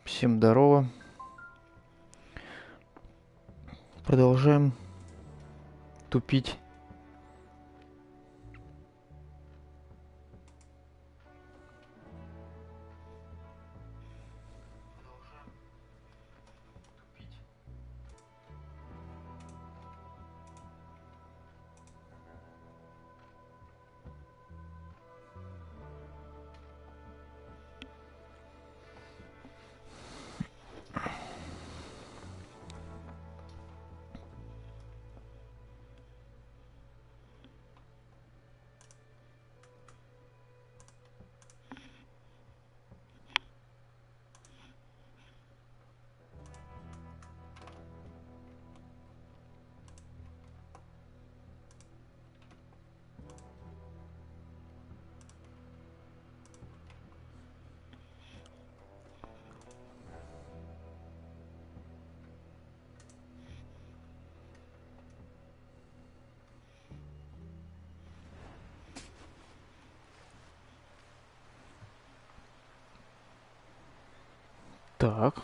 Всем здорово. Продолжаем тупить. Так.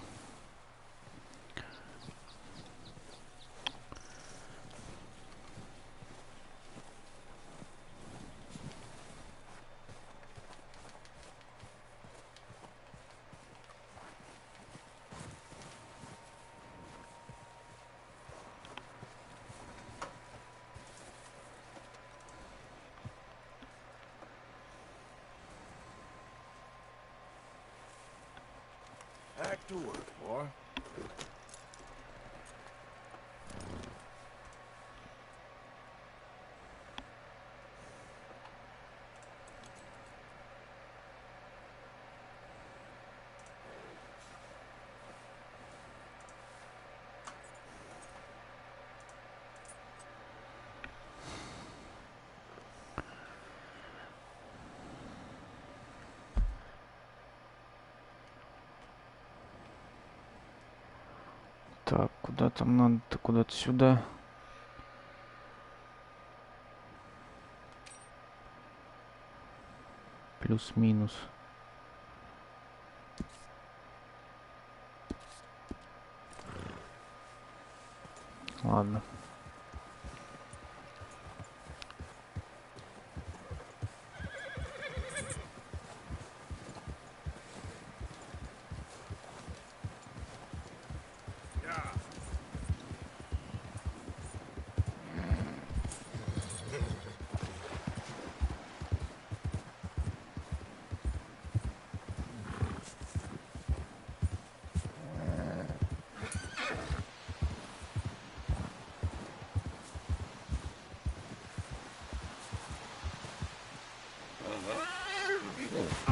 Back to work, boy. Так, куда там надо-то? Куда-то сюда. Плюс-минус. Ладно.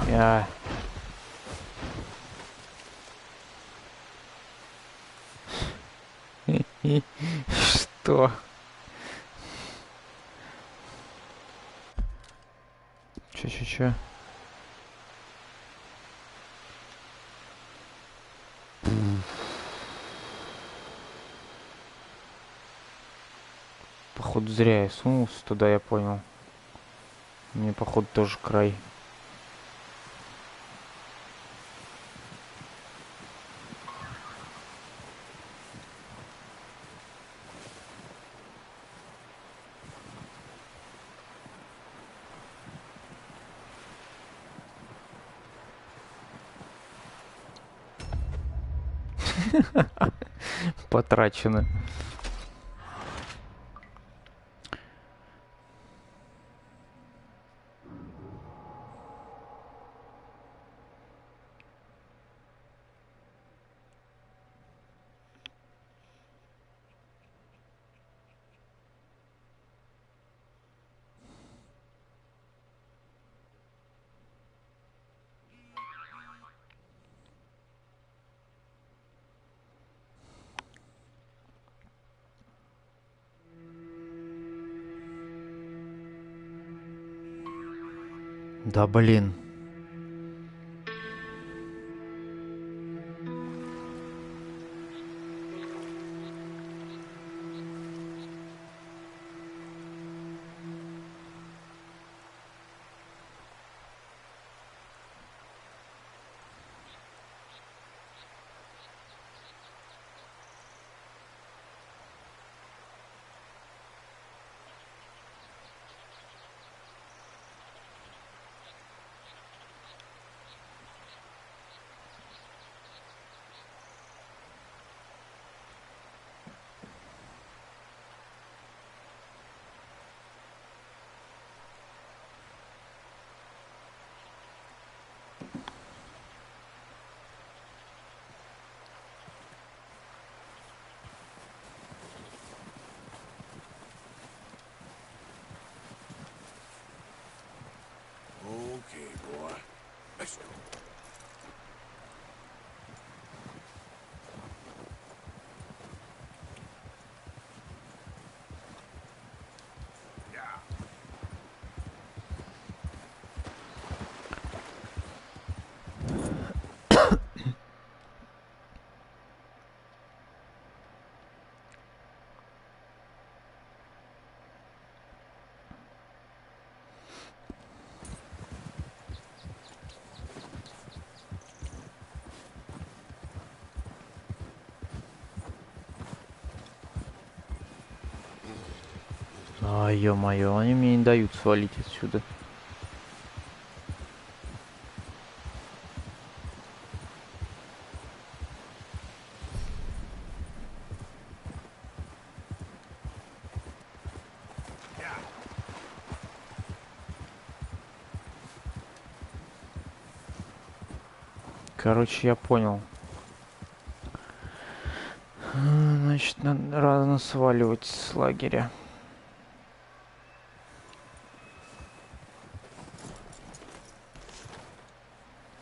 Я... Что? Чё? Походу зря я сунулся туда, я понял. Мне, походу, тоже край. Потрачено. Да блин. А, ё-моё, они мне не дают свалить отсюда. Короче, я понял. Значит, надо рано сваливать с лагеря.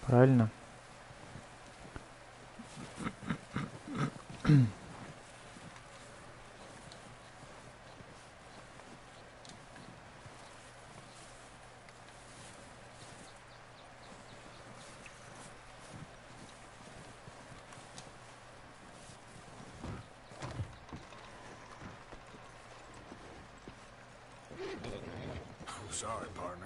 Правильно? Sorry, partner.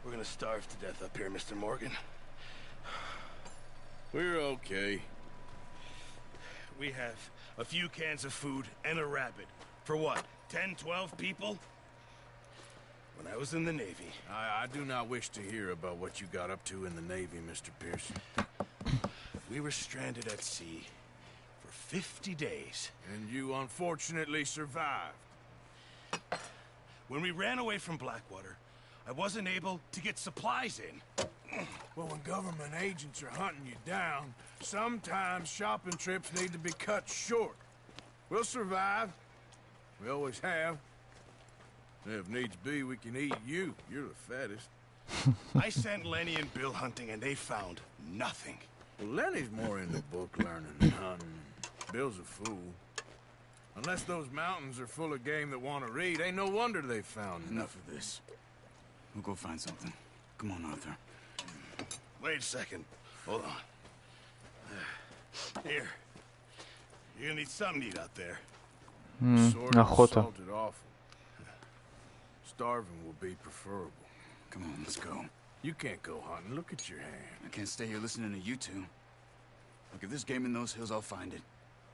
We're gonna starve to death up here, Mr. Morgan. We're okay. We have a few cans of food and a rabbit. For what, 10, 12 people? When I was in the Navy... I do not wish to hear about what you got up to in the Navy, Mr. Pearson. We were stranded at sea for 50 days. And you unfortunately survived. When we ran away from Blackwater, I wasn't able to get supplies in. Well, when government agents are hunting you down, sometimes shopping trips need to be cut short. We'll survive. We always have. If needs be, we can eat you. You're the fattest. I sent Lenny and Bill hunting, and they found nothing. Well, Lenny's more into book learning than hunting. Bill's a fool. Unless those mountains are full of game that want to read, ain't no wonder they found Enough of this. We'll go find something. Come on, Arthur. Wait a second. Hold on. Here. You're gonna need something to eat out there. Sort of Охота. salted awful. Starving will be preferable. Come on, let's go. You can't go hunting. Look at your hand. I can't stay here listening to you two. Look, if there's game in those hills, I'll find it.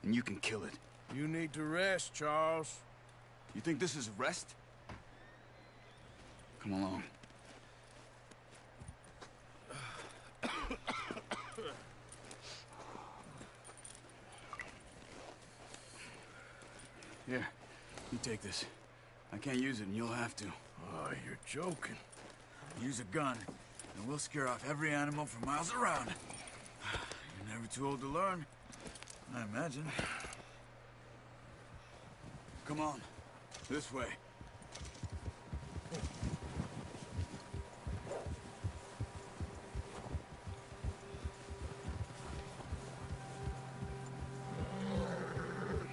And you can kill it. You need to rest, Charles. You think this is rest? Come along. Here, you take this. I can't use it, and you'll have to. Oh, you're joking. Use a gun, and we'll scare off every animal for miles around. You're never too old to learn, I imagine. Come on, this way.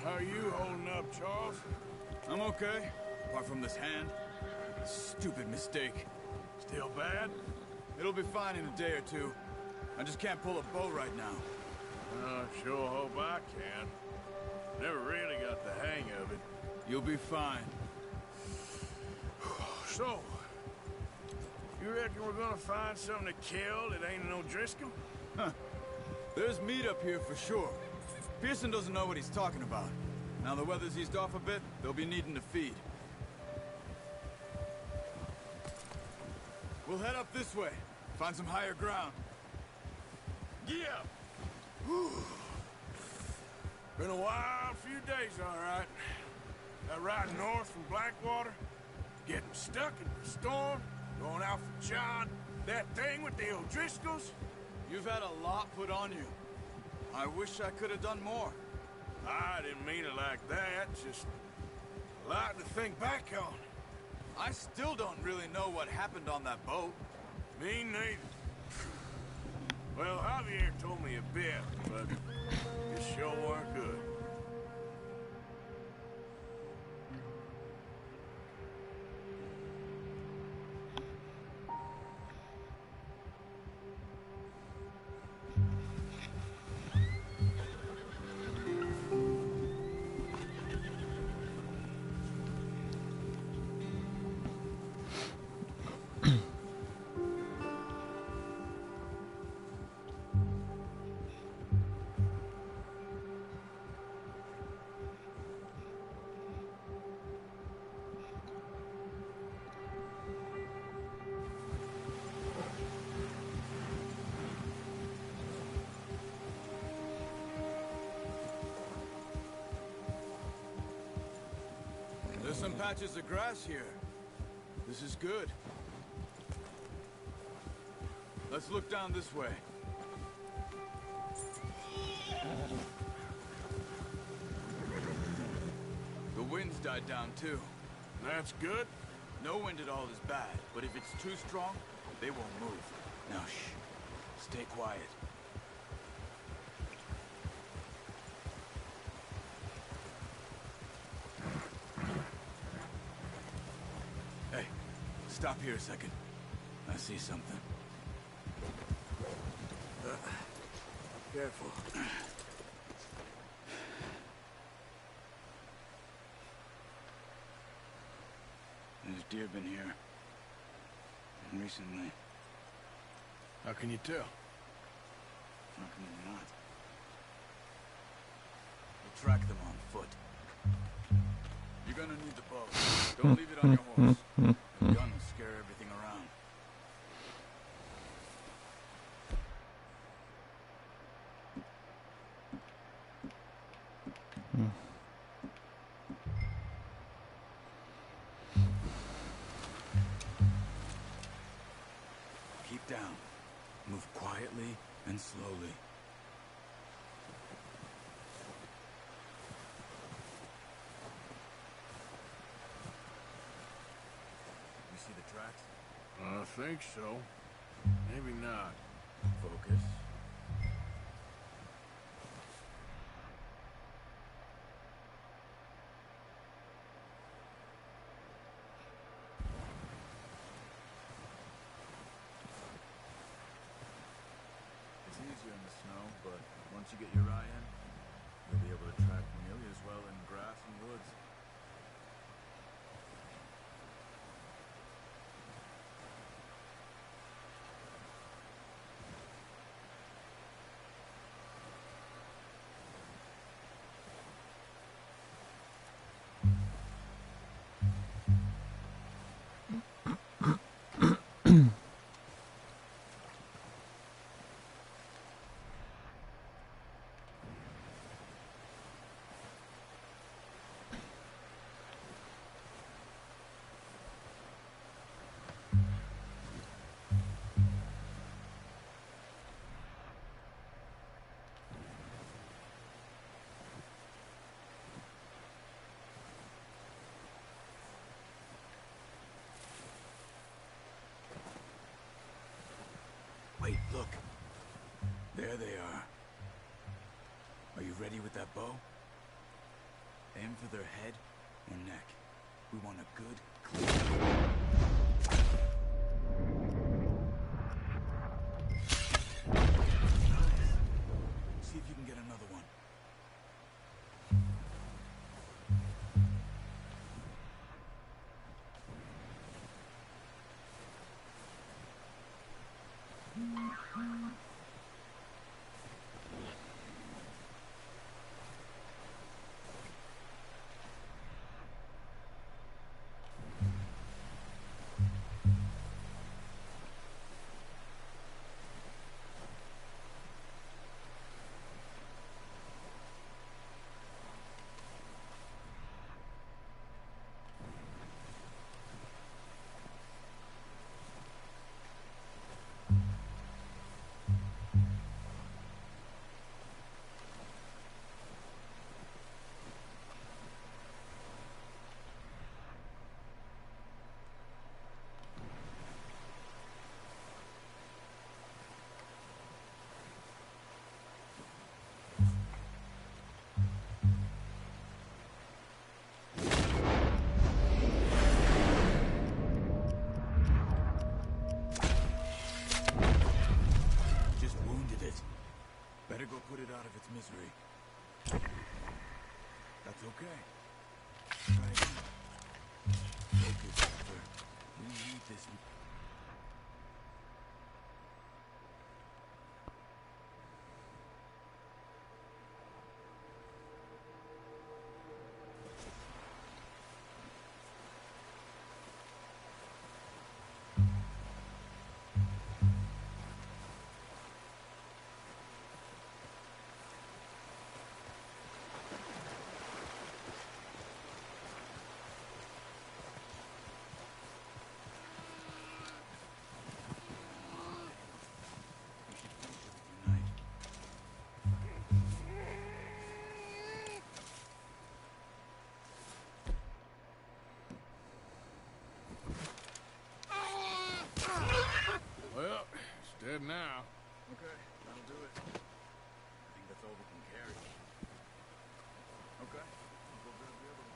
How are you holding up, Charles? I'm okay, apart from this hand. A stupid mistake. Still bad? It'll be fine in a day or two. I just can't pull a bow right now. I sure hope I can. Never really got the hang of it. You'll be fine. So, you reckon we're gonna find something to kill that ain't no Driscoll? There's meat up here for sure. Pearson doesn't know what he's talking about. Now the weather's eased off a bit, they'll be needing to feed. We'll head up this way. Find some higher ground. Yeah. Whew. Been a wild few days, all right. That ride north from Blackwater, getting stuck in the storm, going out for John, that thing with the O'Driscolls. You've had a lot put on you. I wish I could have done more. I didn't mean it like that, just a lot to think back on. I still don't really know what happened on that boat. Me neither. Well, Javier told me a bit, but it sure weren't good. patches of grass here. This is good. Let's look down this way. The wind's died down too. That's good. No wind at all is bad, but if it's too strong, they won't move. Now shh. Stay quiet. Hey, stop here a second. I see something. Careful. There's deer been here. Recently. How can you tell? How can you not? We'll track them on foot. You're gonna need the bow. Don't leave it on your horse. The gun will scare everything around. Keep down. Move quietly and slowly. You see the tracks? I think so. Maybe not. Focus. It's easier in the snow, but once you get your eye in, you'll be able to track nearly as well in grass and woods. Wait, look. There they are. Are you ready with that bow? Aim for their head or neck. We want a good, clean... See if you can get another one. Okay, that'll do it. I think that's all we can carry. Okay, I'll go grab the other one.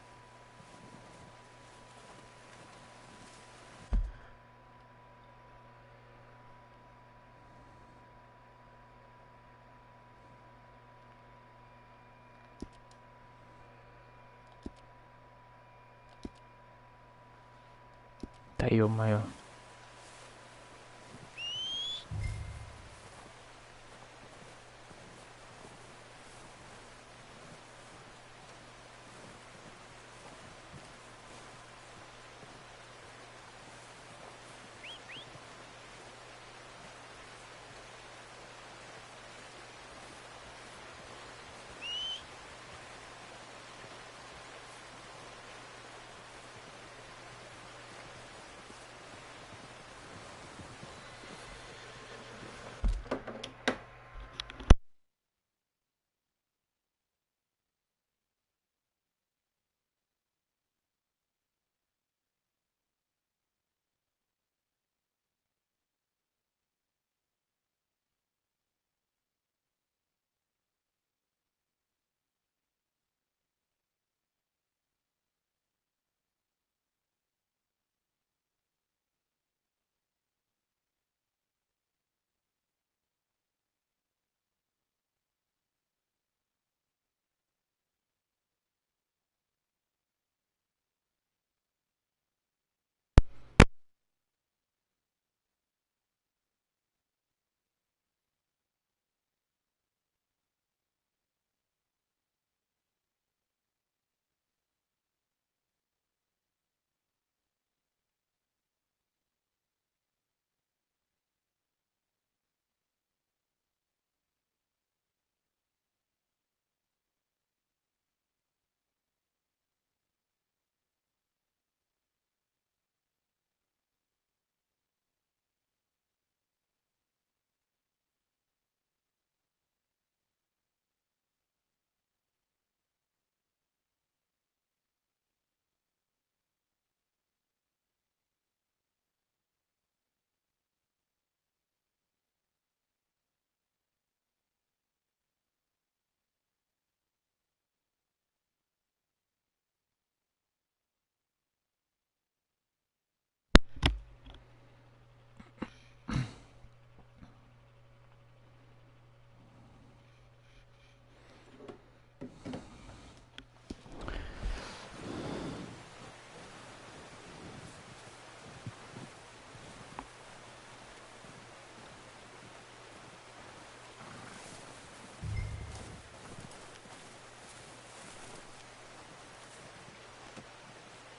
Да ё-моё.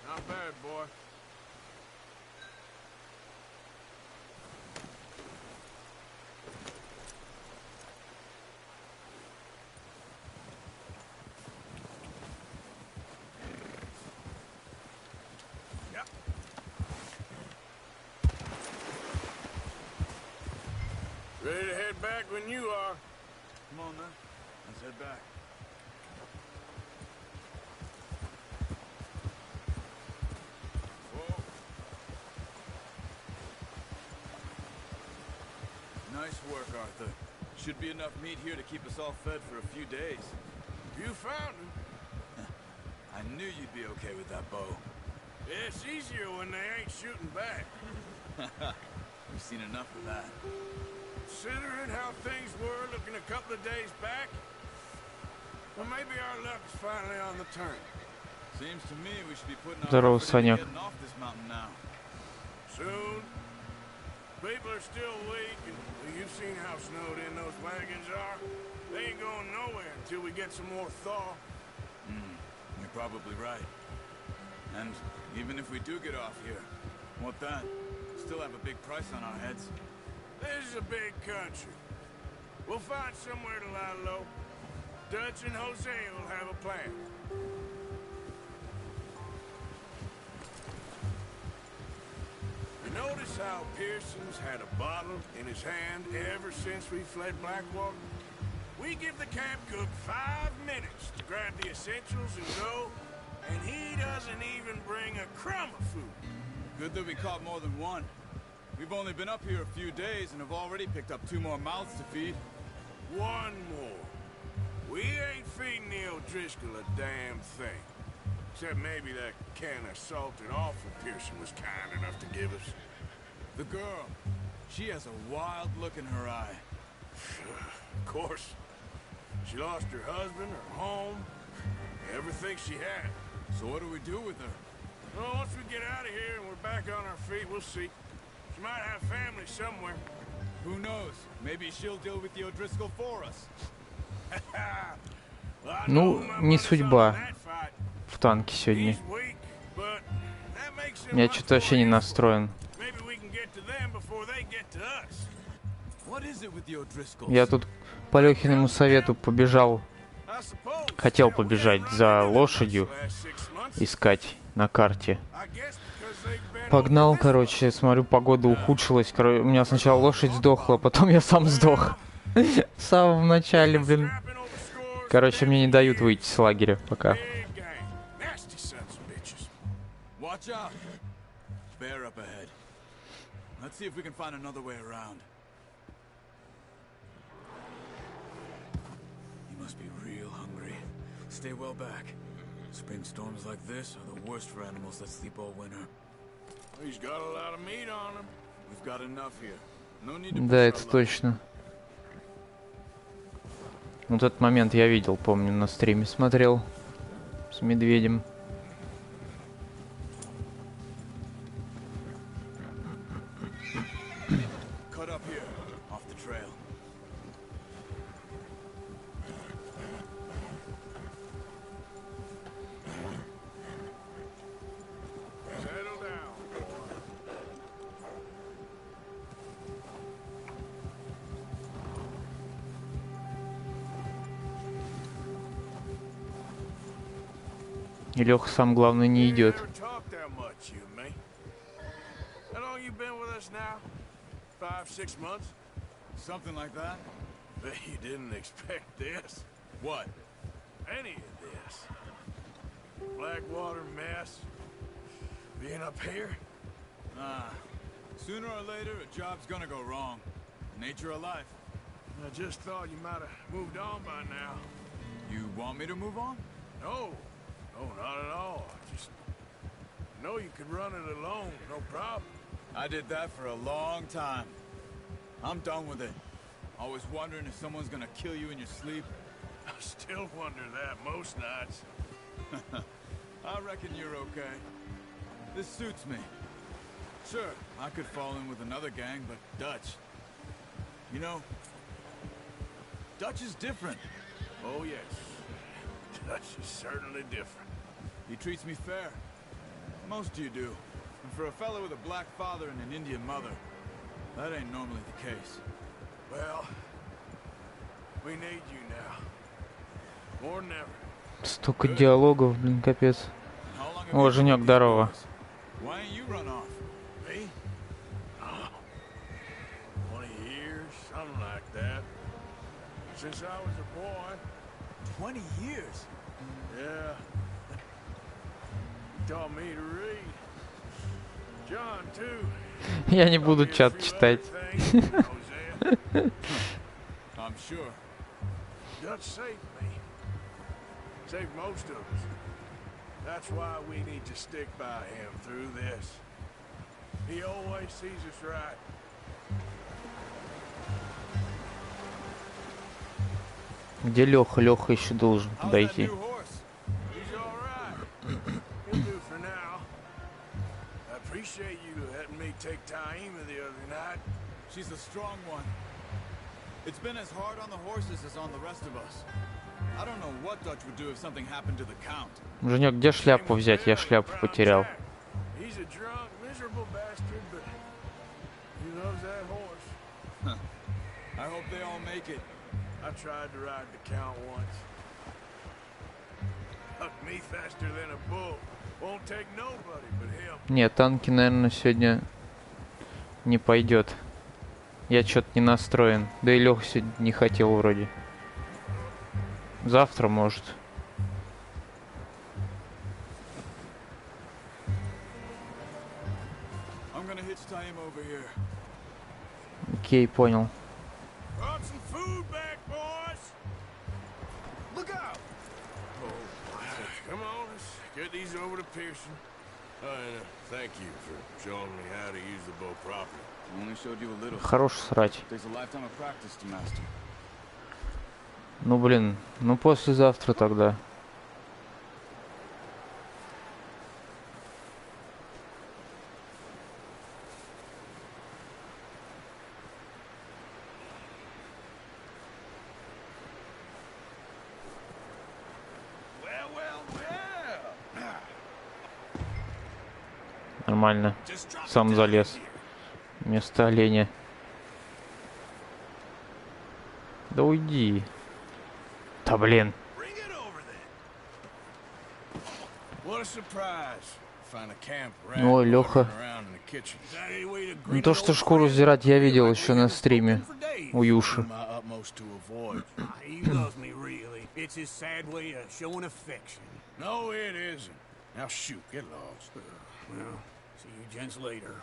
Not bad, boy. Yep. Ready to head back when you are. Come on then, let's head back. Whoa. Nice work, Arthur. Should be enough meat here to keep us all fed for a few days. You found him. I knew you'd be okay with that bow. It's easier when they ain't shooting back. We've seen enough of that. Considering how things were looking a couple of days back, well, maybe our luck's finally on the turn. Seems to me we should be putting our Здорово, effort into Санек. getting off this mountain now. Soon. People are still weak, and you've seen how snowed in those wagons are. They ain't going nowhere until we get some more thaw. You're probably right. And even if we do get off here, what then? Still have a big price on our heads. This is a big country. We'll find somewhere to lie low. Dutch and Jose will have a plan. You notice how Pearson's had a bottle in his hand ever since we fled Blackwater? We give the camp cook 5 minutes to grab the essentials and go, and he doesn't even bring a crumb of food. Good that we caught more than one. We've only been up here a few days and have already picked up 2 more mouths to feed. One more. We ain't feeding the O'Driscoll a damn thing. Except maybe that can of salted offal Pearson was kind enough to give us. The girl, she has a wild look in her eye. Of course. She lost her husband, her home, everything she had. So what do we do with her? Well, once we get out of here and we're back on our feet, we'll see. She might have family somewhere. Who knows? Maybe she'll deal with the O'Driscoll for us. Well, I know Ну, my не mother's судьба on that fight. в танке сегодня. He's weak, but that makes him Я much что-то вообще не more настроен. useful. Maybe we can get to them before they get to us. What is it with the O'Driscolls? Я тут по Лёхиному совету побежал, I suppose. хотел Yeah, we побежать haven't за run into them лошадью, much the last 6 months. искать на карте. I guess because they've been Погнал, over this короче, смотрю, погода ухудшилась. У меня сначала лошадь сдохла, потом я сам сдох. В самом начале, блин. scrapping over scores, Короче, мне не дают выйти с лагеря пока. big gang. Nasty sons of bitches. Watch out! Bear up ahead. Let's see if we can find another way around. You must be real hungry. Stay well back. Spring storms like this are the worst for animals that sleep all winter. He's got a lot of meat on him. We've got enough here. No need to Да, push это our luck. точно. Вот этот момент я видел, помню, на стриме смотрел с медведем. Cut up here, off the trail. Settle down. И Леха сам, главное, не идет. Never talked that much, you and me. How long you been with us now? 5, 6 months? Something like that? Bet you didn't expect this. What? Any of this. Blackwater mess. Being up here? Ah, sooner or later a job's gonna go wrong. Nature of life. I just thought you might have moved on by now. You want me to move on? No. No, not at all. I just know you could run it alone, no problem. I did that for a long time. I'm done with it. Always wondering if someone's gonna kill you in your sleep. I still wonder that most nights. I reckon you're okay. This suits me. Sure, I could fall in with another gang, but Dutch. You know, Dutch is different. Oh, yes. Dutch is certainly different. He treats me fair. Most of you do. And for a fellow with a black father and an Indian mother, that ain't normally the case. Well, we need you now. More than ever. Столько диалогов, блин, капец. How long have О, you been Женек, with these здорово. boys? Why ain't you run off? Me? Oh, 20 years, something like that. Since I was a boy. 20 years? Yeah. He taught me to read. John, too. Я не буду Taught me a чат few читать. other things, Hosea. I'm sure. Dutch saved me. Saved most of us. That's why we need to stick by him through this. He always sees us right. Где Леха? Леха еще должен How's that подойти. new horse? He's all right. He'll do for now. I appreciate you letting me take Taima the other night. She's a strong one. It's been as hard on the horses as on the rest of us. I don't know what Dutch would do if something happened to the Count. Женек, где шляпу взять? Я шляпу потерял. He's a drunk, miserable bastard, but he loves that horse. I hope they all make it. I tried to ride the Count once. Hucked me faster than a bull. Won't take nobody but him. Нет, танки, наверное, сегодня не пойдет. Я что-то не настроен. Да и Леха сегодня не хотел вроде. Завтра, может. I'm I'm gonna hitch-tie him over here. Окей, понял. Brought some food back, boys. Look out! Come on, let's get these over to Pearson. Oh, and thank you for showing me how to use the bow properly. I only showed you a little. Хорош срать. Takes a lifetime of practice to master. Ну, блин, ну послезавтра тогда. Нормально. Сам залез. Вместо оленя. Да уйди. Да блин. Ой, Леха. Ну то, что шкуру сдирать, я видел еще на стриме у Юши. Now shoot, get lost. Well, see you gents later.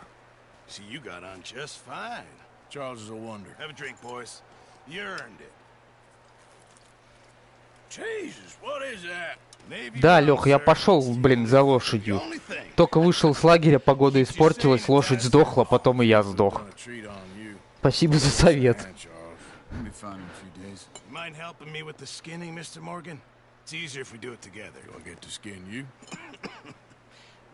See, you got on just fine. Charles is a wonder. Have a drink, boys. You earned it. Jesus, what is that? Да, Лех, я пошел, блин, за лошадью. Только вышел с лагеря, погода испортилась, лошадь сдохла, потом и я сдох. Спасибо за совет. It's easier if we do it together. Do I get to skin you?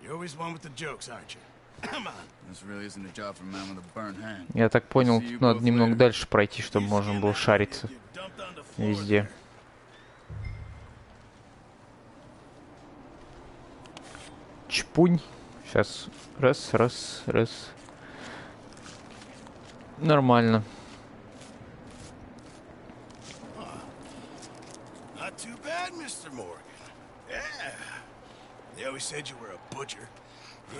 You're always one with the jokes, aren't you? Come on. This really isn't a job for a man with a burnt hand. Я так понял, тут надо немного дальше пройти, чтобы можно было шариться везде. Чпунь. Сейчас. Раз, раз, раз. Нормально. Too bad, Mr. Morgan. Yeah. They always said you were a butcher.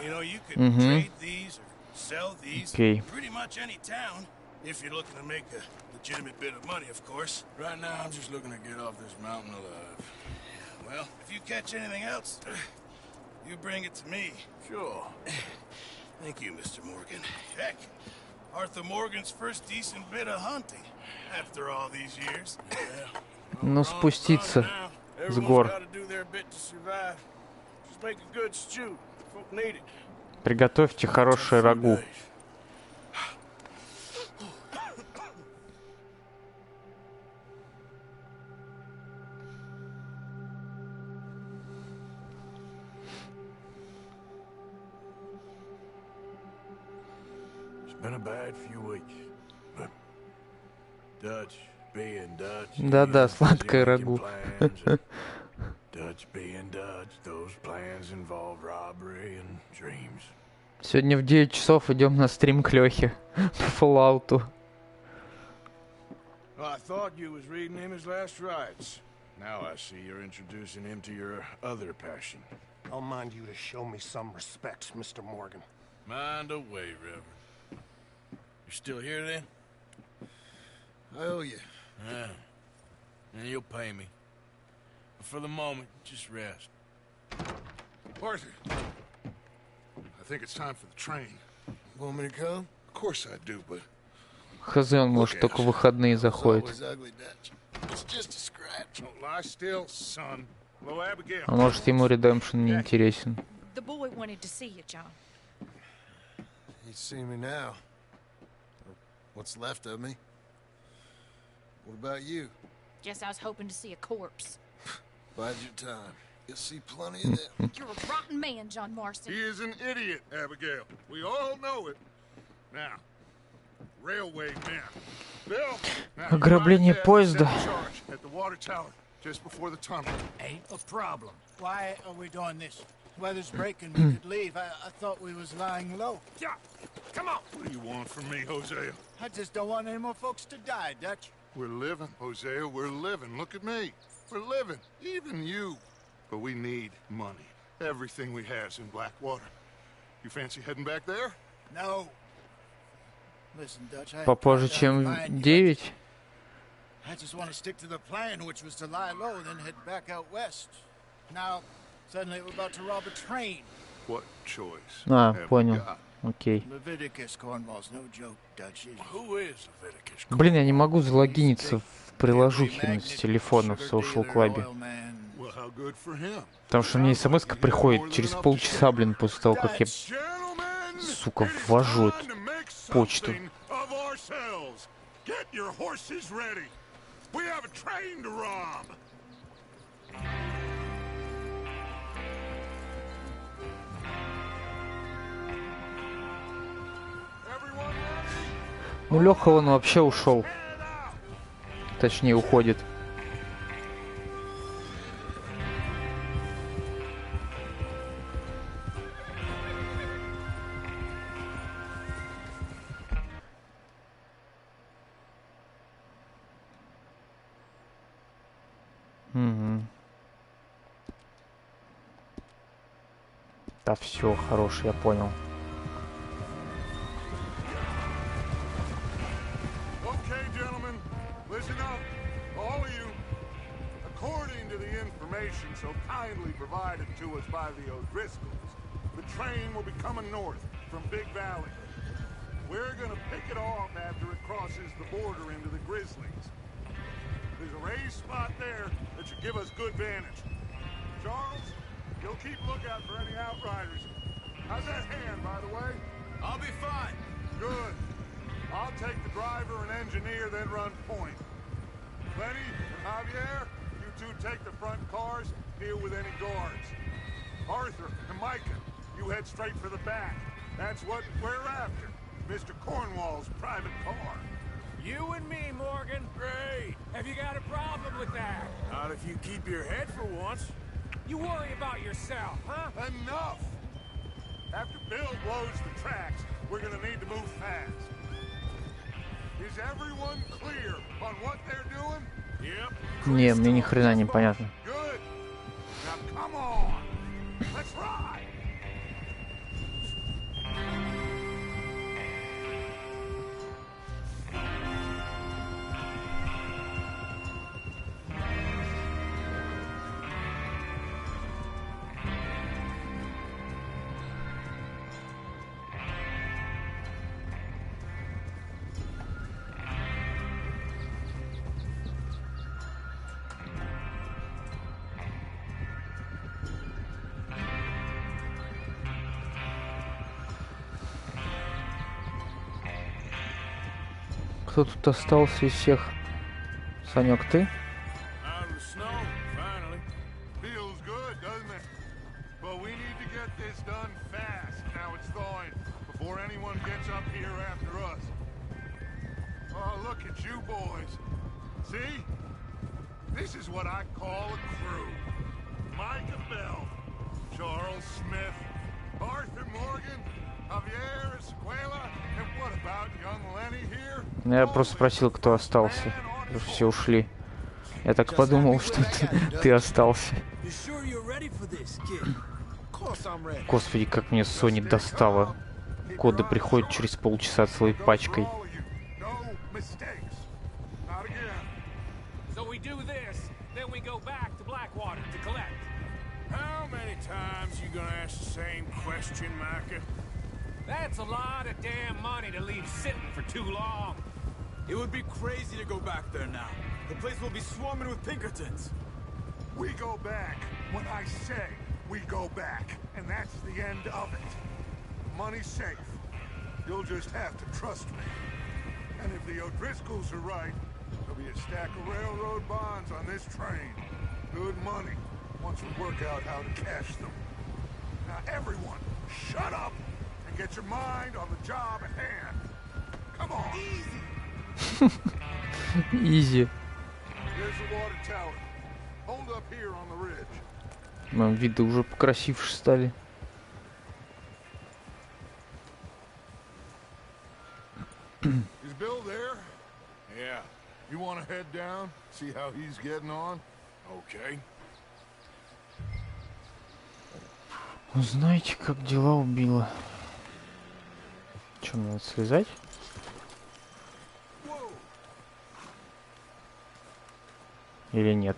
You know, you could trade these or sell these in pretty much any town if you're looking to make a legitimate bit of money, of course. Right now, I'm just looking to get off this mountain alive. Well, if you catch anything else, you bring it to me. Sure. Thank you, Mr. Morgan. Heck, Arthur Morgan's first decent bit of hunting after all these years. Yeah. Ну, спуститься с гор. Приготовьте хорошее рагу. Да-да, сладкое рагу. Сегодня в 9 часов идем на стрим к Лехе по Fallout'у. Now I see you're introducing him to your other passion. I'll mind you to show me some respect, Mr. Morgan. Mind away, Reverend. You're still here then? I owe you. Yeah. And you'll pay me. But for the moment, just rest. Arthur, I think it's time for the train. Want me to come? Of course I do, but... Хз, он, может, только в выходные заходит. А может, ему Redemption не интересен. He's seen me now. What's left of me? What about you? Guess I was hoping to see a corpse. Bide your time. You'll see plenty of them. You're a rotten man, John Marston. He is an idiot, Abigail. We all know it. Now, railway man. Bill, Ограбление поезда. at the water tower just before the tunnel. Ain't a problem. Why are we doing this? Weather's breaking, we could leave. I thought we was lying low. Yeah, come on. What do you want from me, Hosea? I just don't want any more folks to die, Dutch. We're living, Hosea, we're living. Look at me. We're living. Even you. But we need money. Everything we have's in Blackwater. You fancy heading back there? No. Listen, Dutch, Попозже, чем 9. I just want to stick to the plan, which was to lie low, then head back out west. Now, suddenly we're about to rob a train. What choice? А, понял. Окей. Leviticus Cornwall's no joke, Dutch. Who is Leviticus? Блин, я не могу залогиниться в приложухе с телефона в Social Club. Well, how good for him. Потому что мне смс-ка приходит через полчаса, блин, после того, как я, Gentlemen, сука, it is ввожу time эту to make почту. something of ourselves. Get your horses ready. We have a train to rob. Everyone ready? Ну, Леха, он вообще ушел. Head out. Точнее, уходит. Угу. Да все, хорош, я понял. Okay, gentlemen, listen up, all of you. According to the information so kindly provided to us by the O'Driscolls, the train will be coming north from Big Valley. We're gonna pick it off after it crosses the border into the Grizzlies. There's a raised spot there that should give us good vantage. Charles, you'll keep lookout for any outriders. How's that hand, by the way? I'll be fine. Good. I'll take the driver and engineer, then run point. Lenny and Javier, you two take the front cars, deal with any guards. Arthur and Micah, you head straight for the back. That's what we're after. Mr. Cornwall's private car. You and me, Morgan. Great. Have you got a problem with that? Not if you keep your head for once. You worry about yourself, huh? Enough! After Bill blows the tracks, we're gonna need to move fast. Is everyone clear on what they're doing? Yep. Не, мне ни хрена не понятно. Good. Now come on. Let's ride. Кто тут остался из всех? Санек, ты? Out of the snow, finally. Feels good, doesn't it? But we need to get this done fast. Now it's thawing before anyone gets up here after us. Oh, look at you boys. See? This is what I call a crew. Micah Bell, Charles Smith, Arthur Morgan, Javier Escuela, and what about young Lenny here? Я просто спросил, кто остался. Все ушли. Я так подумал, что ты остался. You sure you're ready for this, kid? Of course I'm ready. Господи, как мне Сони достала. Коды приходят через полчаса целой пачкой. No mistakes. Not again. So we do this, then we go back to Blackwater to collect. How many times you gonna ask the same question, Micah? That's a lot of damn money to leave sitting for too long. It would be crazy to go back there now. The place will be swarming with Pinkertons. We go back when I say we go back, and that's the end of it. Money's safe. You'll just have to trust me. And if the O'Driscolls are right, there'll be a stack of railroad bonds on this train. Good money, once we work out how to cash them. Now everyone, shut up and get your mind on the job at hand. Come on. Easy. Изи. There's the water tower. Hold up here on the ridge. Нам виды уже покрасивше стали. Is Bill there? Yeah. You want to head down, see how he's getting on? Okay. Узнаете, как дела у Билла. Что, мне надо слезать? Или нет?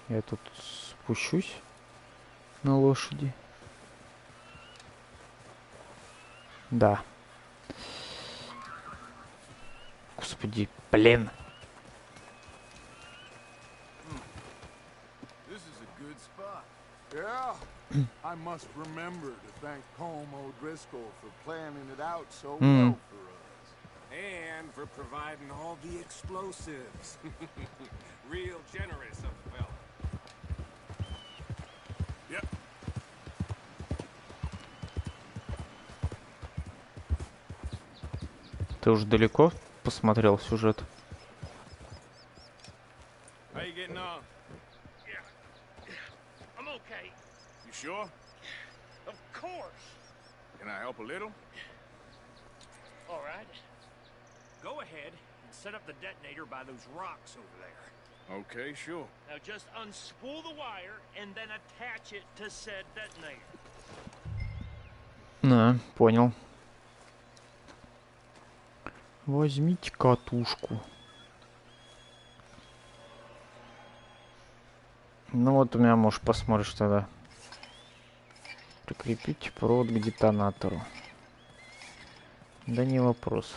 Я тут спущусь на лошади. Да. Господи, блин. This is a good spot. Yeah. I must remember to thank Colm O'Driscoll for planning it out so well for us. And for providing all the explosives. Real generous of the fella. Yep. Ты уже далеко посмотрел сюжет? How you getting on? Yeah. I'm okay. You sure? Of course. Can I help a little? All right. Go ahead and set up the detonator by those rocks over there. Okay, sure. Now just unspool the wire and then attach it to said detonator. На, понял. Возьмите катушку. Ну вот у меня, может, посмотришь тогда. Прикрепите провод к детонатору. Да не вопрос.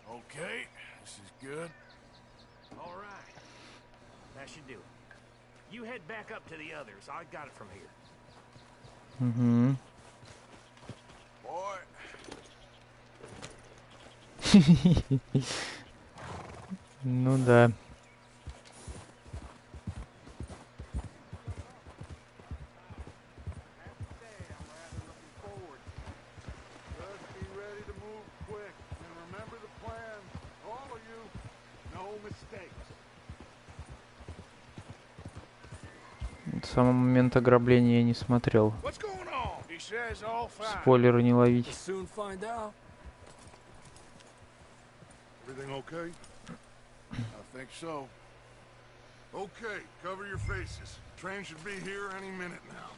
Okay, this is good. All right. That should do it. You head back up to the others. I got it from here. Угу. Boy, Ну да. Just be ready to move quick. And remember the plan. All of you, no mistakes. Самый момент ограбления я не смотрел. what's going on? He says all fine. Спойлеры не ловить. Soon find out. Everything okay? I think so. Okay, cover your faces. Train should be here any minute now.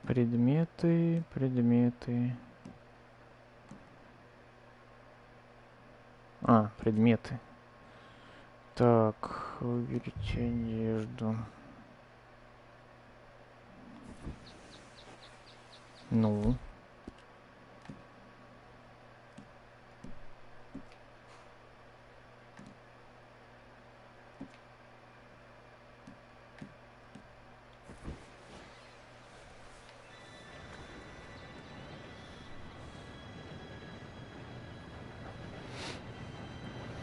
Предметы, предметы. А, предметы. Так, выберите одежду. Ну.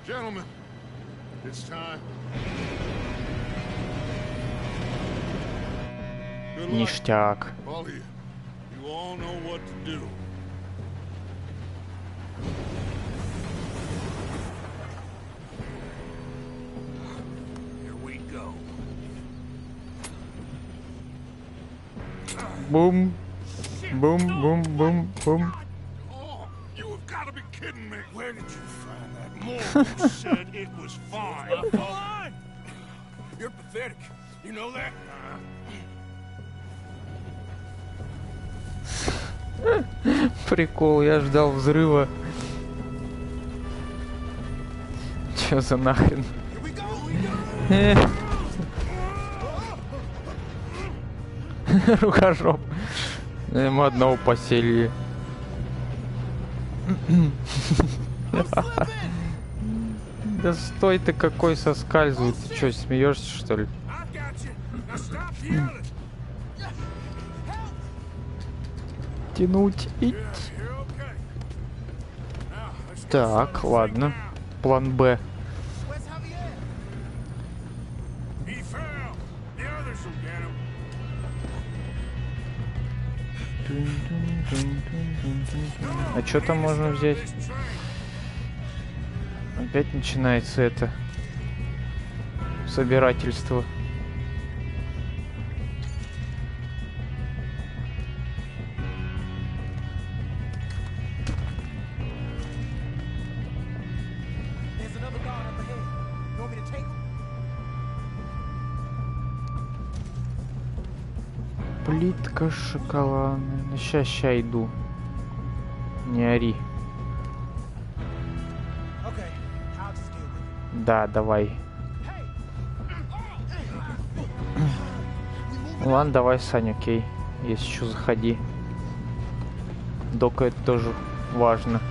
Gentlemen, it's time. Good luck, Ништяк. all of you. You all know what to do. Here we go. Бум. Бум, бум, бум, бум. Oh, you have got to be kidding me. Where did you find that moron? Said it was fine. Fine? You're pathetic. You know that? Прикол, я ждал взрыва. Чё за нахрен? Рукожоп. Ему одного посели. Да стой ты какой соскальзывает. Ты чё, смеешься, что ли? I got you. Now stop yelling. Тянуть и... Yeah, you're okay. Now, let's get Так, started ладно. right now. План Б. He fell. The others will get him. А что там можно взять? This train. Опять начинается это собирательство. There's another guard Плитка шоколадная. Ща иду. Не ори. Да, давай. Ладно, давай, Сань, окей. Если что, заходи. Дока это тоже важно.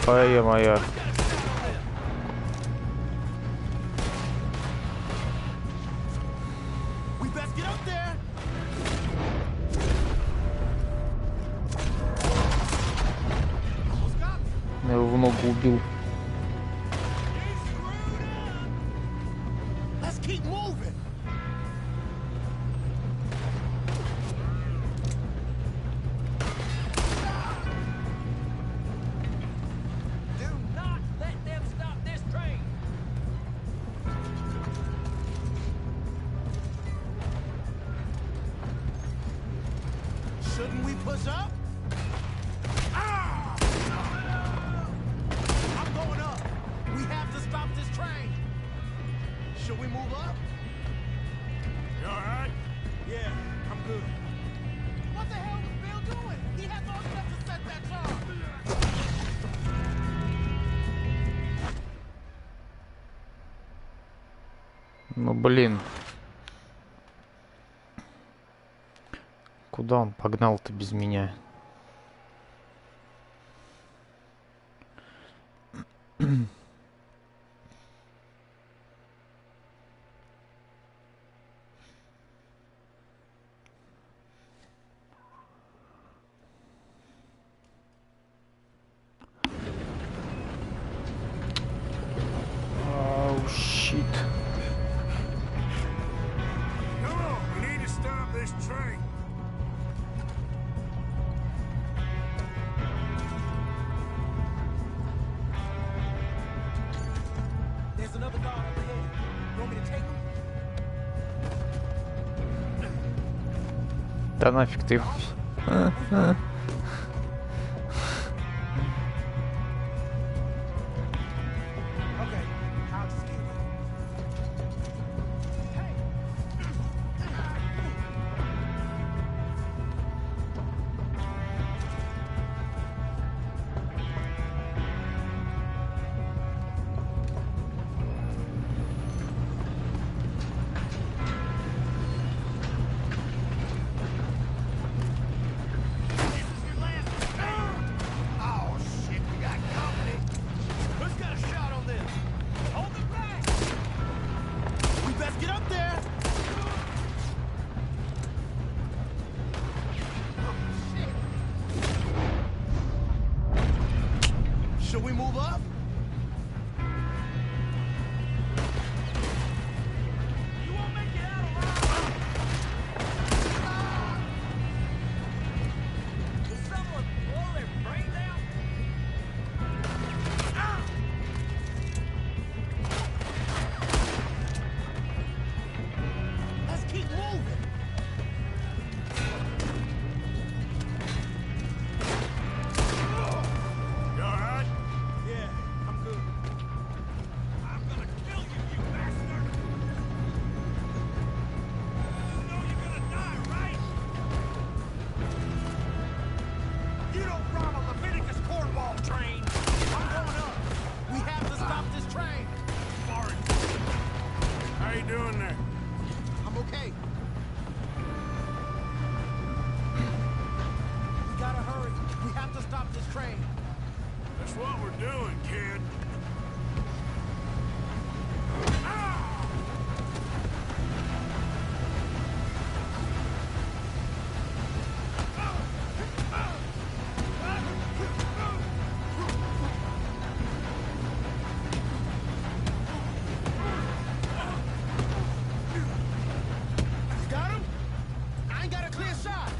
Ой, моя. Я его в ногу убил. Shouldn't we push up? I'm going up. We have to stop this train. Should we move up? You all right? Yeah, I'm good. What the hell was Bill doing? He had no stuff to set that charge. Ну блин. Куда он погнал-то без меня? Oh shit. Come on, we need to stop this train. There's another guard over here. You want me to take him? Да нафиг ты. Okay, I'll just deal with it. Hey! Oh shit, we got company. Who's got a shot on this? Hold it back! We best get up there! Oh shit! Should we move up? You won't make it out alive! Did someone blow their brains out? Let's keep moving. You all right? Yeah, I'm good. I'm gonna kill you, you bastard! You know you're gonna die, right? You don't run a Leviticus cornball train. I'm going up. We have to stop this train. Sorry. How you doing there? I'm okay. We gotta hurry. We have to stop this train. That's what we're doing, kid. You got him? I ain't got a clear shot.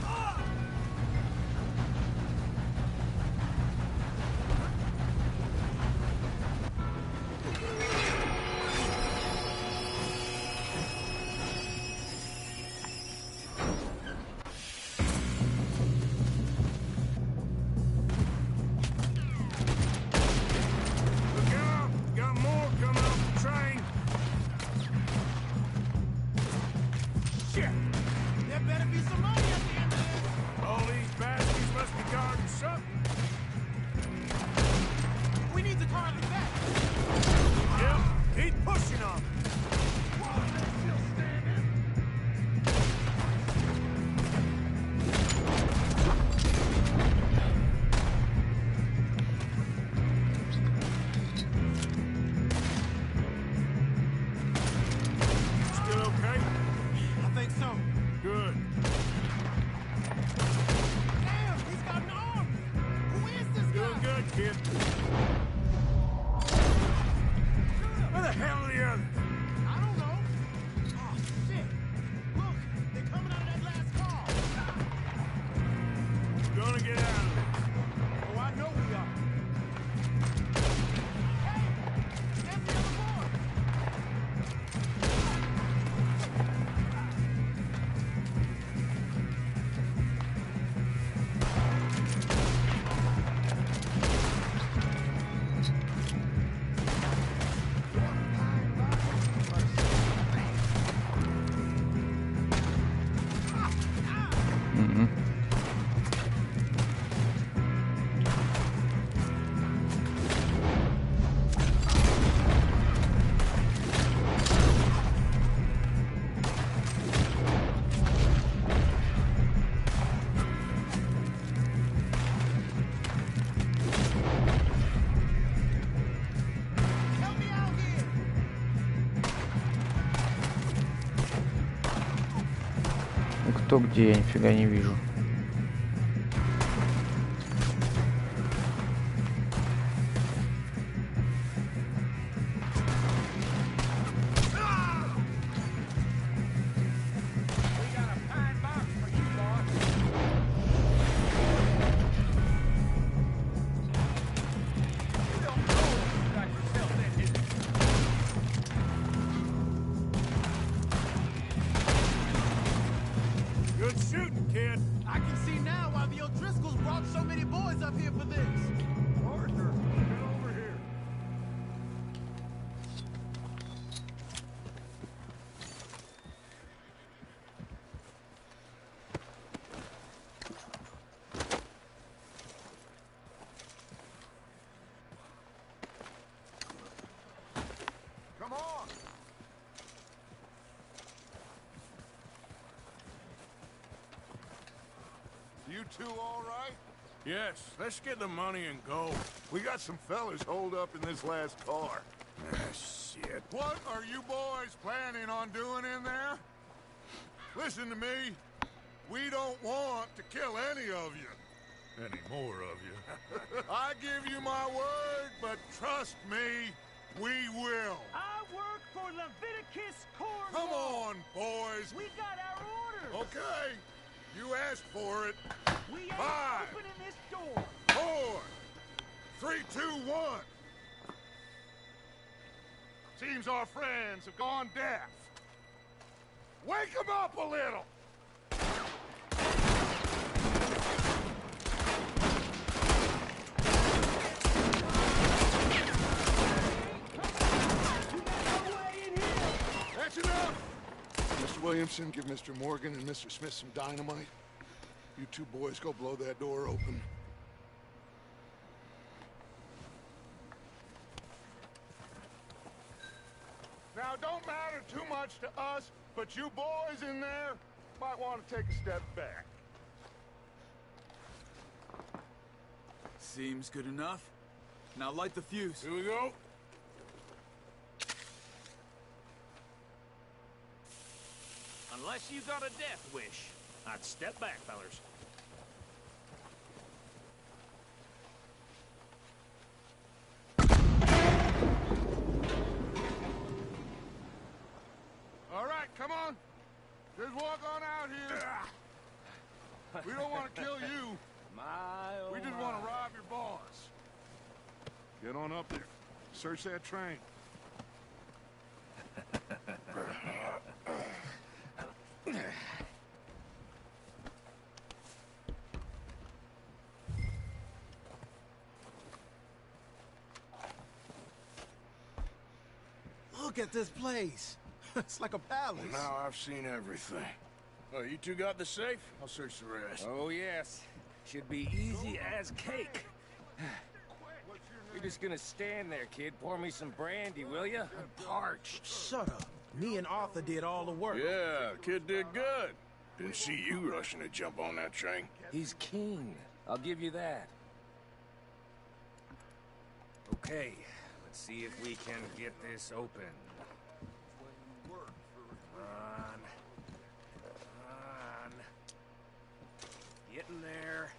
good, kid. Where the hell are the others? I don't know. Oh, shit. Look, they're coming out of that last car. We're gonna get out of this. Oh, I know we are. Hey, there's the other boy. Help me out here. Кто где, я нифига не вижу. We got a pine box for you, boss. You don't know what you got yourself into. Good shooting, kid. I can see now why the O'Driscolls brought so many boys up here for this. Arthur, get over here. Come on. You two all right? Yes, let's get the money and go. We got some fellas holed up in this last car. Ah, shit. What are you boys planning on doing in there? Listen to me. We don't want to kill any of you. Any more of you. I give you my word, but trust me, we will. I work for Leviticus Corps. Come on, boys. We got our orders. Okay. You asked for it. We ain't 5, opening this door. 4, 3, 2, 1. Seems our friends have gone deaf. Wake them up a little. That's enough. Mr. Williamson, give Mr. Morgan and Mr. Smith some dynamite. You two boys go blow that door open. Now, don't matter too much to us, but you boys in there might want to take a step back. Seems good enough. Now light the fuse. Here we go. Unless you got a death wish, I'd step back, fellers. All right, come on. Just walk on out here. We don't want to kill you. My, We just want to rob your boss. Get on up there. Search that train. Look at this place. It's like a palace. Now I've seen everything. Oh, you two got the safe? I'll search the rest. Oh, yes. Should be easy as cake. You're just gonna stand there, kid. Pour me some brandy, will ya? I'm parched. Shut up. Me and Arthur did all the work. Yeah, kid did good. Didn't see you rushing to jump on that train. He's king. I'll give you that. Okay, let's see if we can get this open. Come on. Come on. Get in there.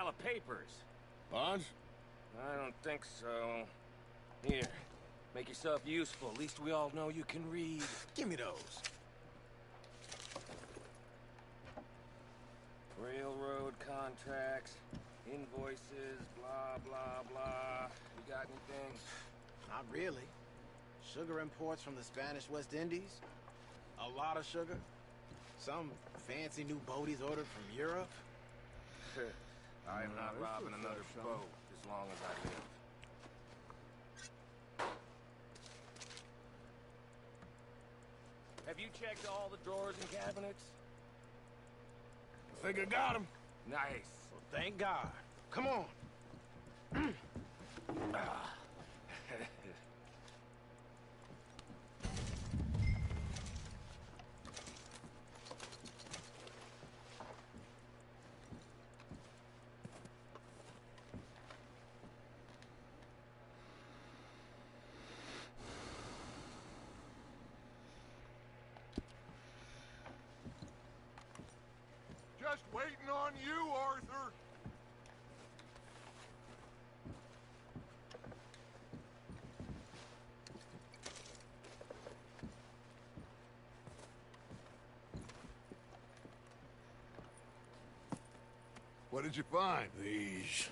pile of papers. Bonds? I don't think so. Here, make yourself useful. At least we all know you can read. Give me those. Railroad contracts, invoices, blah, blah, blah. You got anything? Not really. Sugar imports from the Spanish West Indies. A lot of sugar. Some fancy new boaties ordered from Europe. I am not this robbing looks another like something. boat as long as I live. Have you checked all the drawers and cabinets? I think I got him. Nice. Well, thank God. Come on. Just waiting on you, Arthur. What did you find? These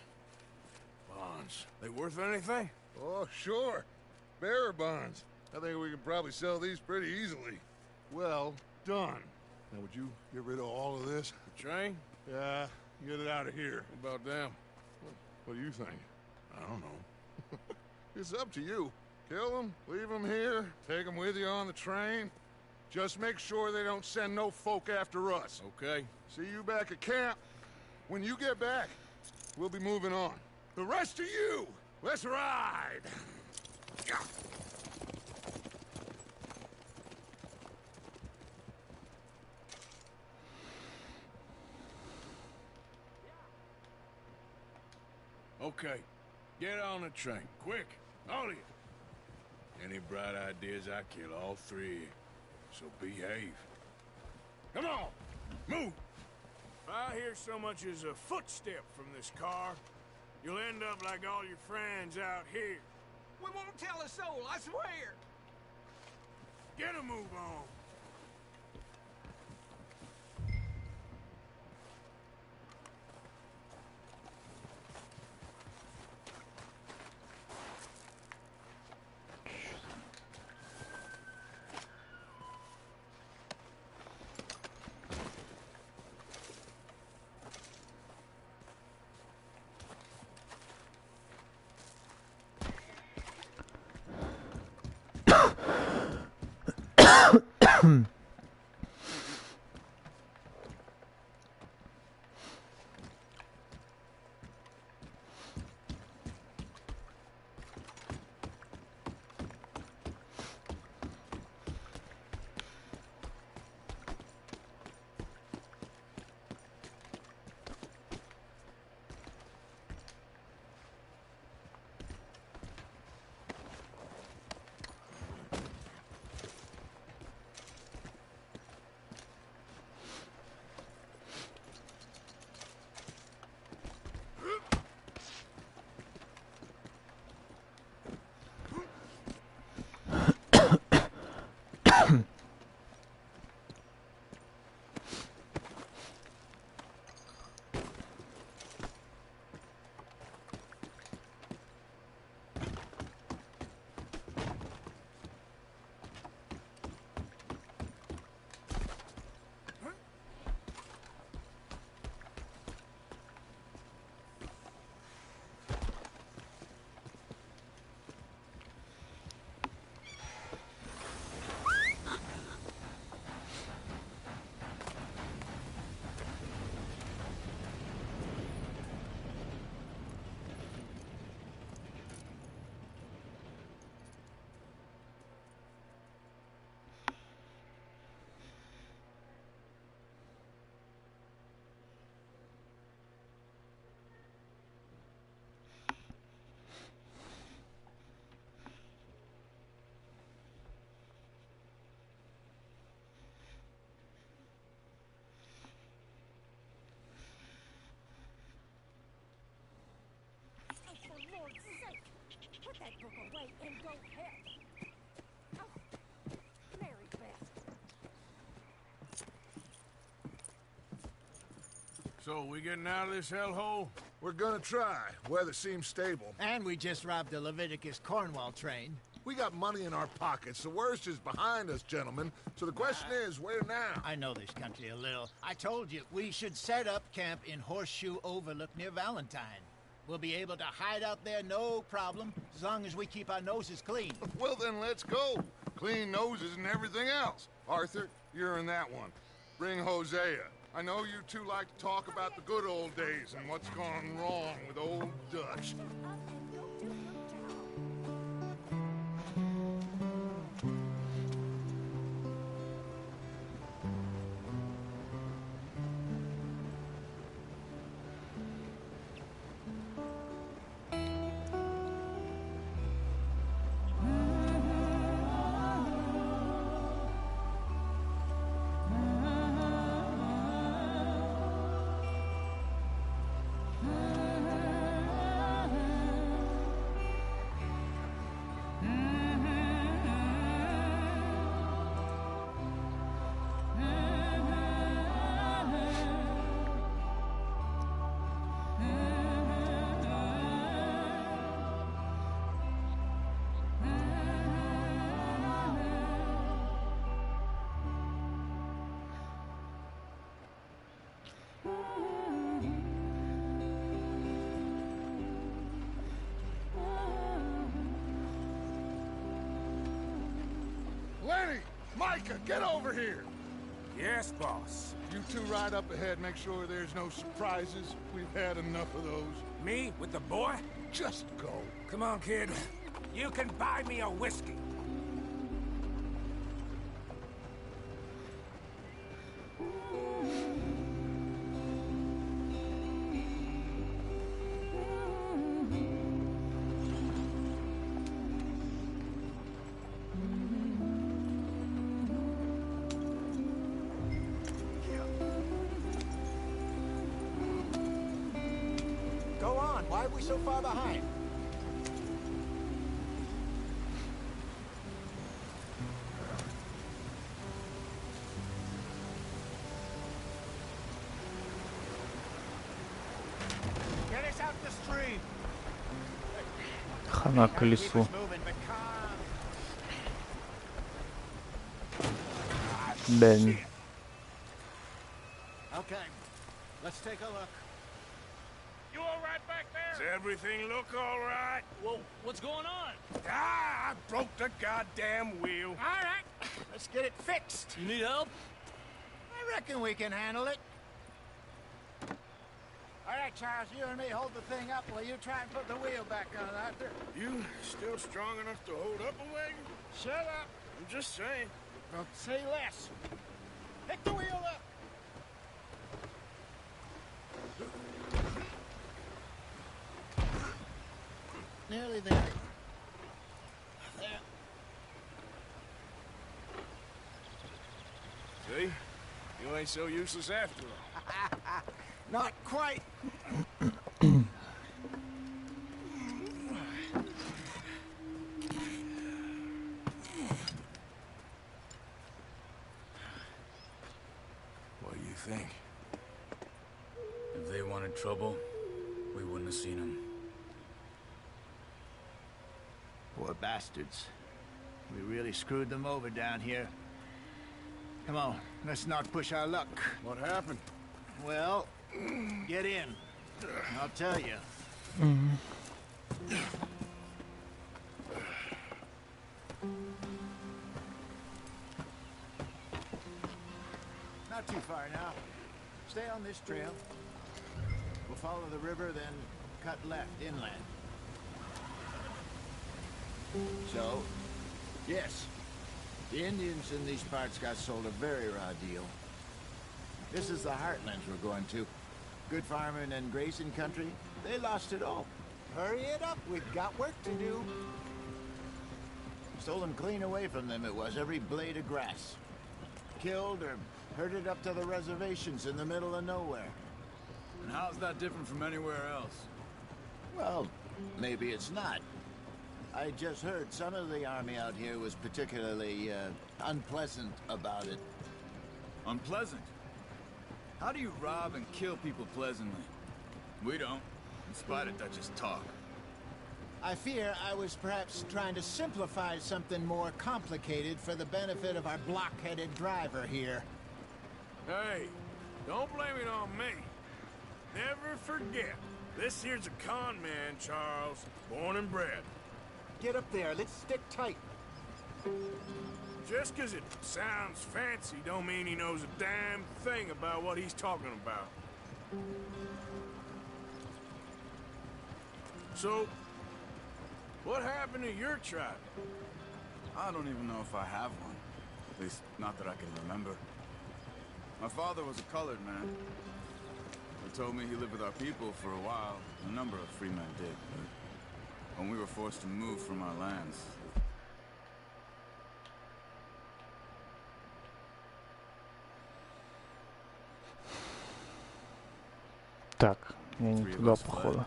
bonds. They worth anything? Oh, sure. Bearer bonds. I think we can probably sell these pretty easily. Well done. Now, would you get rid of all of this? The train? Yeah, get it out of here. What about them? What do you think? I don't know. It's up to you. Kill them, leave them here, take them with you on the train. Just make sure they don't send no folk after us. Okay. See you back at camp. When you get back, we'll be moving on. The rest of you, let's ride! Yeah. Okay. Get on the train. Quick. All of you. Any bright ideas, I kill all three of you. So behave. Come on! Move! If I hear so much as a footstep from this car, you'll end up like all your friends out here. We won't tell a soul, I swear. Get a move on. So, we getting out of this hellhole? We're gonna try. Weather seems stable. And we just robbed the Leviticus Cornwall train. We got money in our pockets. The worst is behind us, gentlemen. So the question is, where now? I know this country a little. I told you, we should set up camp in Horseshoe Overlook near Valentine. We'll be able to hide out there, no problem, as long as we keep our noses clean. Well, then let's go. Clean noses and everything else. Arthur, you're in that one. Bring Hosea. I know you two like to talk about the good old days and what's gone wrong with old Dutch. Lenny! Micah, get over here! Yes, boss. You two ride up ahead, make sure there's no surprises. We've had enough of those. Me with the boy? Just go. Come on, kid. You can buy me a whiskey. Go on, why are we so far behind? Get us out the stream. Хана колесу. Keep us moving, but calm. Блин. Okay, let's take a look. You all right back there? Does everything look all right? Whoa, what's going on? Ah, I broke the goddamn wheel. All right, let's get it fixed. You need help? I reckon we can handle it. All right, Charles, you and me hold the thing up while you try and put the wheel back on, Arthur. You still strong enough to hold up a wagon? Shut up. I'm just saying. Don't say less. Pick the wheel up. Nearly there. There. See? You ain't so useless after all. Not quite. What do you think? If they wanted trouble, we wouldn't have seen them. Poor bastards. We really screwed them over down here. Come on, let's not push our luck. What happened? Well, get in. I'll tell you. Not too far now. Stay on this trail. We'll follow the river, then cut left inland. So, yes, the Indians in these parts got sold a very raw deal. This is the heartlands we're going to. Good farming and grazing country, they lost it all. Hurry it up, we've got work to do. Stolen clean away from them it was, every blade of grass. Killed or herded up to the reservations in the middle of nowhere. And how's that different from anywhere else? Well, maybe it's not. I just heard some of the army out here was particularly unpleasant about it. Unpleasant? How do you rob and kill people pleasantly? We don't, in spite of Dutch's talk. I fear I was perhaps trying to simplify something more complicated for the benefit of our blockheaded driver here. Hey, don't blame it on me. Never forget, this here's a con man, Charles, born and bred. Get up there, let's stick tight. Just 'cause it sounds fancy don't mean he knows a damn thing about what he's talking about. So, what happened to your tribe? I don't even know if I have one. At least, not that I can remember. My father was a colored man. He told me he lived with our people for a while. A number of free men did, but when we were forced to move from our lands, Так, я не туда, походу.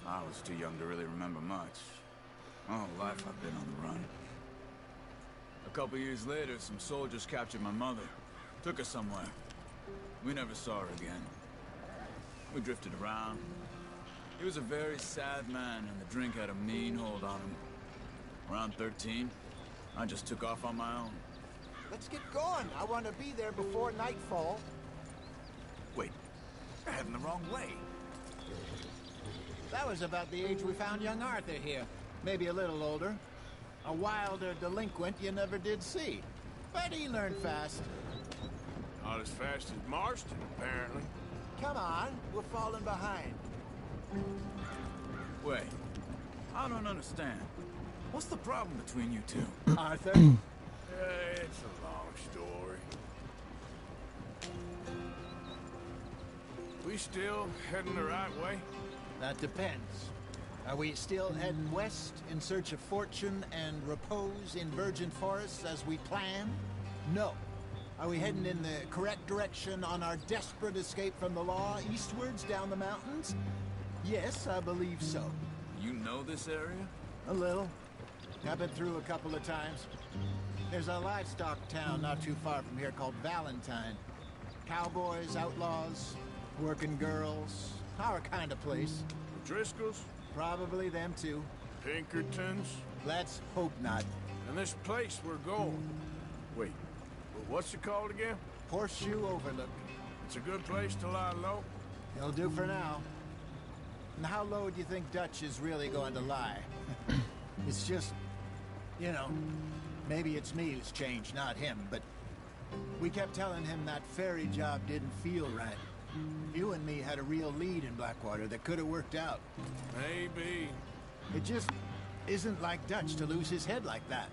I was too young to really remember much. My whole life I've been on the run. A couple years later, some soldiers captured my mother. Took her somewhere. We never saw her again. We drifted around. He was a very sad man, and the drink had a mean hold on him. Around 13, I just took off on my own. Let's get going. I want to be there before nightfall. Wait, you're heading the wrong way. That was about the age we found young Arthur here. Maybe a little older. A wilder delinquent you never did see. But he learned fast. Not as fast as Marston, apparently. Come on, we're falling behind. Wait, I don't understand. What's the problem between you two? Arthur? It's a long story. We still heading the right way? That depends. Are we still heading west in search of fortune and repose in virgin forests as we planned? No. Are we heading in the correct direction on our desperate escape from the law eastwards down the mountains? Yes, I believe so. You know this area? A little. I've been through a couple of times. There's a livestock town not too far from here called Valentine. Cowboys, outlaws, working girls, our kind of place. The Driscolls? Probably them too. Pinkertons? Let's hope not. And this place we're going. Wait, what's it called again? Horseshoe Overlook. It's a good place to lie low? It'll do for now. And how low do you think Dutch is really going to lie? It's just, you know, maybe it's me who's changed, not him, but we kept telling him that ferry job didn't feel right. You and me had a real lead in Blackwater that could have worked out. Maybe. It just isn't like Dutch to lose his head like that.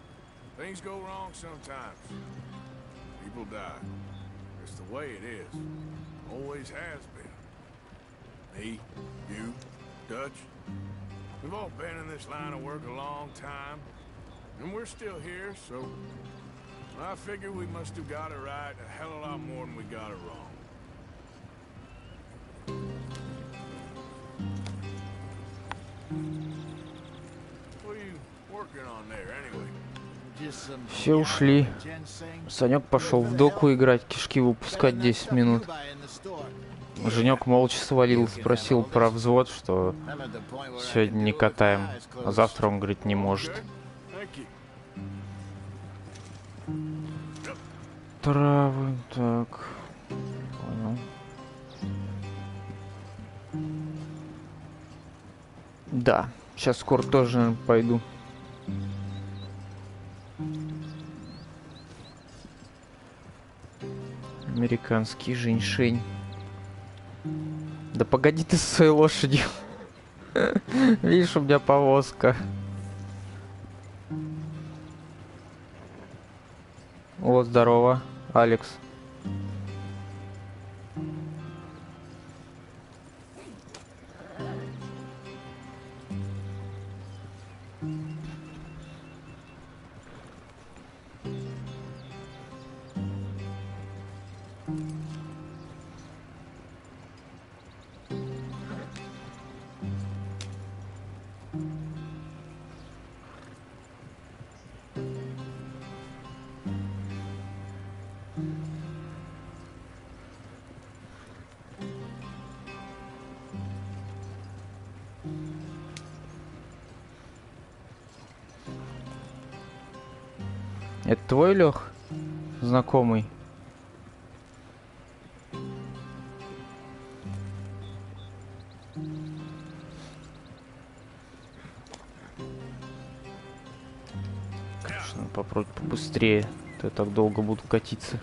Things go wrong sometimes. People die. It's the way it is. Always has been. Me, you, Dutch. We've all been in this line of work a long time. And we're still here, so I figure we must have got it right a hell of a lot more than we got it wrong. What are you working on there, anyway? Just some Все ушли. ginseng. Санек пошел в доку играть, кишки выпускать 10 минут. Женек молча свалил, спросил про взвод, что сегодня не катаем, а завтра он, говорит, не может. Травы, так, понял. Да, сейчас скоро тоже, наверное, пойду. Американский женьшень. Да погоди ты со своей лошадью. Видишь, у меня повозка. О, здорово, Алекс. Это твой, Лех? Знакомый? Конечно, попробовать побыстрее. То я так долго буду катиться.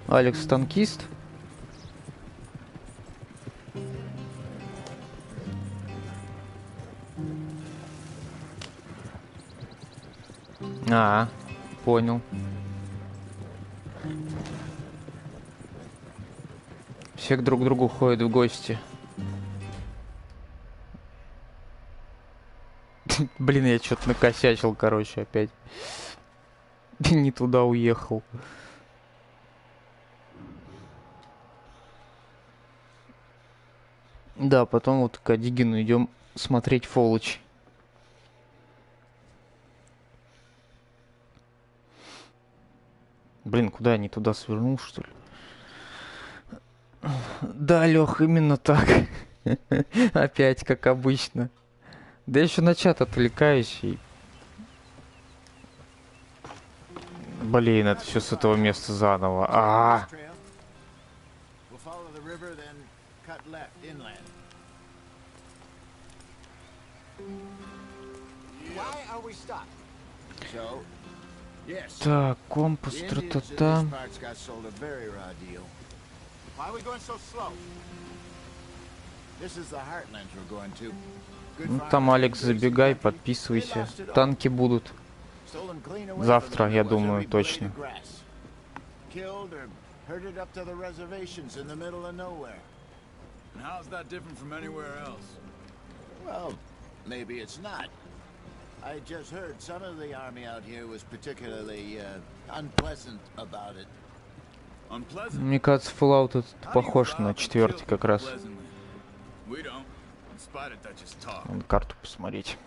Алекс танкист. Понял. Все друг к другу ходят в гости. Блин, я что-то накосячил, короче, опять. Не туда уехал. Да, потом вот к Адигину идем смотреть Фолочь. Блин, куда я не туда свернул, что ли? Да, Лех, именно так. Опять, как обычно. Да я еще на чат отвлекаюсь и... Блин, это все с этого места заново. Так, компас, тра-та-та. Ну, там, Алекс, забегай, подписывайся. Танки будут. Завтра, я думаю, точно. I just heard some of the army out here was particularly unpleasant about it. Мне кажется, Fallout этот похож на 4 как раз. Надо карту посмотреть.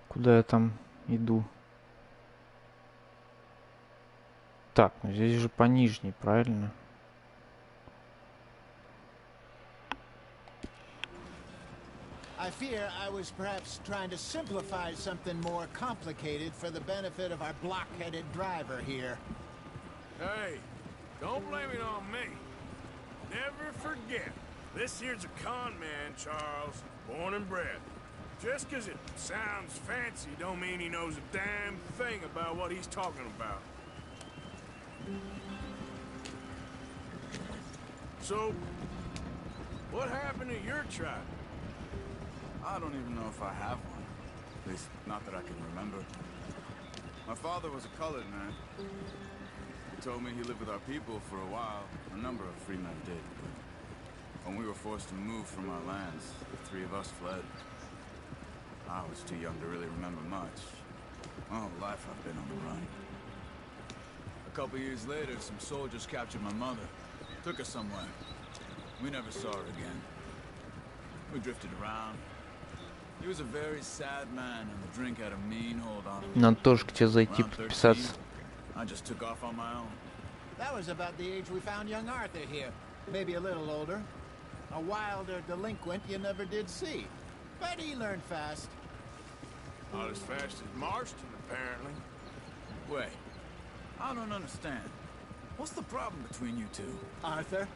Куда я там иду? Так, ну здесь же по нижней, правильно? I fear I was perhaps trying to simplify something more complicated for the benefit of our block-headed driver here. Hey, don't blame it on me. Never forget, this here's a con man, Charles, born and bred. Just 'cause it sounds fancy don't mean he knows a damn thing about what he's talking about. So, what happened to your tribe? I don't even know if I have one. At least, not that I can remember. My father was a colored man. He told me he lived with our people for a while. A number of free men did, but when we were forced to move from our lands, the 3 of us fled. I was too young to really remember much. My whole life I've been on the run. A couple years later, some soldiers captured my mother. Took her somewhere. We never saw her again. We drifted around. He was a very sad man, and the drink had a mean hold on him. Надо тоже к тебе зайти подписаться. I just took off on my own. That was about the age we found young Arthur here. Maybe a little older. A wilder delinquent you never did see. But he learned fast. Not as fast as Marston, apparently. Wait, I don't understand. What's the problem between you two? Arthur?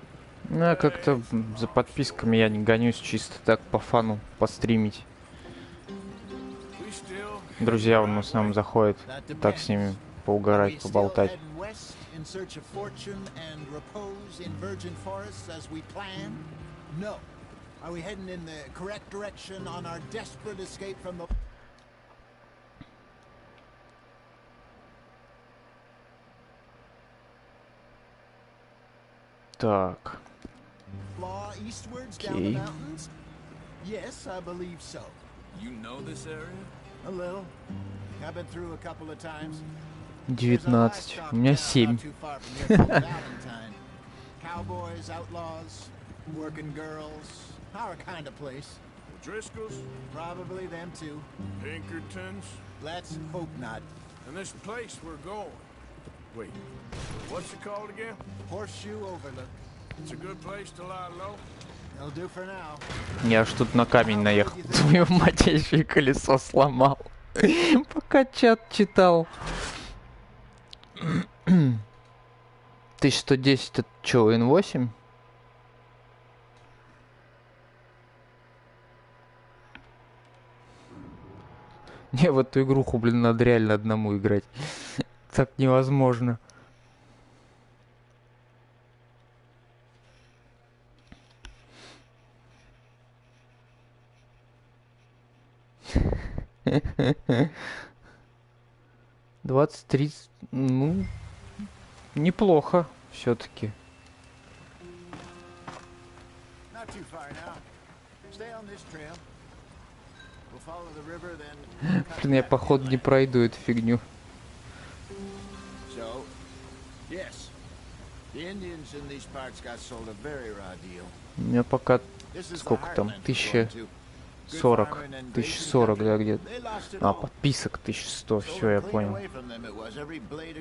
Ну, как-то за подписками я не гонюсь, чисто так по фану постримить. Друзья вон с нами заходят, так с ними поугарать, поболтать. Так. Окей. Yes, I believe so. You know this area? A little. I've been through a couple of times. 19. У меня 7. Cowboys, outlaws, working girls, our kind of place. Driscolls? Probably them too. Pinkertons? Let's hope not. And this place we're going. Wait, what's it called again? Horseshoe Overlook. It's a good place to lie low. It'll do for now. Я ж тут на камень наехал. Твою мать, я еще и колесо сломал. Пока чат читал. 1110 это что, N8? Не, в эту игруху, блин, надо реально одному играть. Так невозможно. — 23, ну, неплохо все-таки. Not too far now. Stay on this trail. We'll follow the river, then. Блин, я походу не пройду эту фигню. So, yes, the Indians in these parts got sold a very raw deal. У меня пока This is the сколько там? heartland we're going to. 1040, 1040, да, где-то. А, подписок 1100, все, я понял.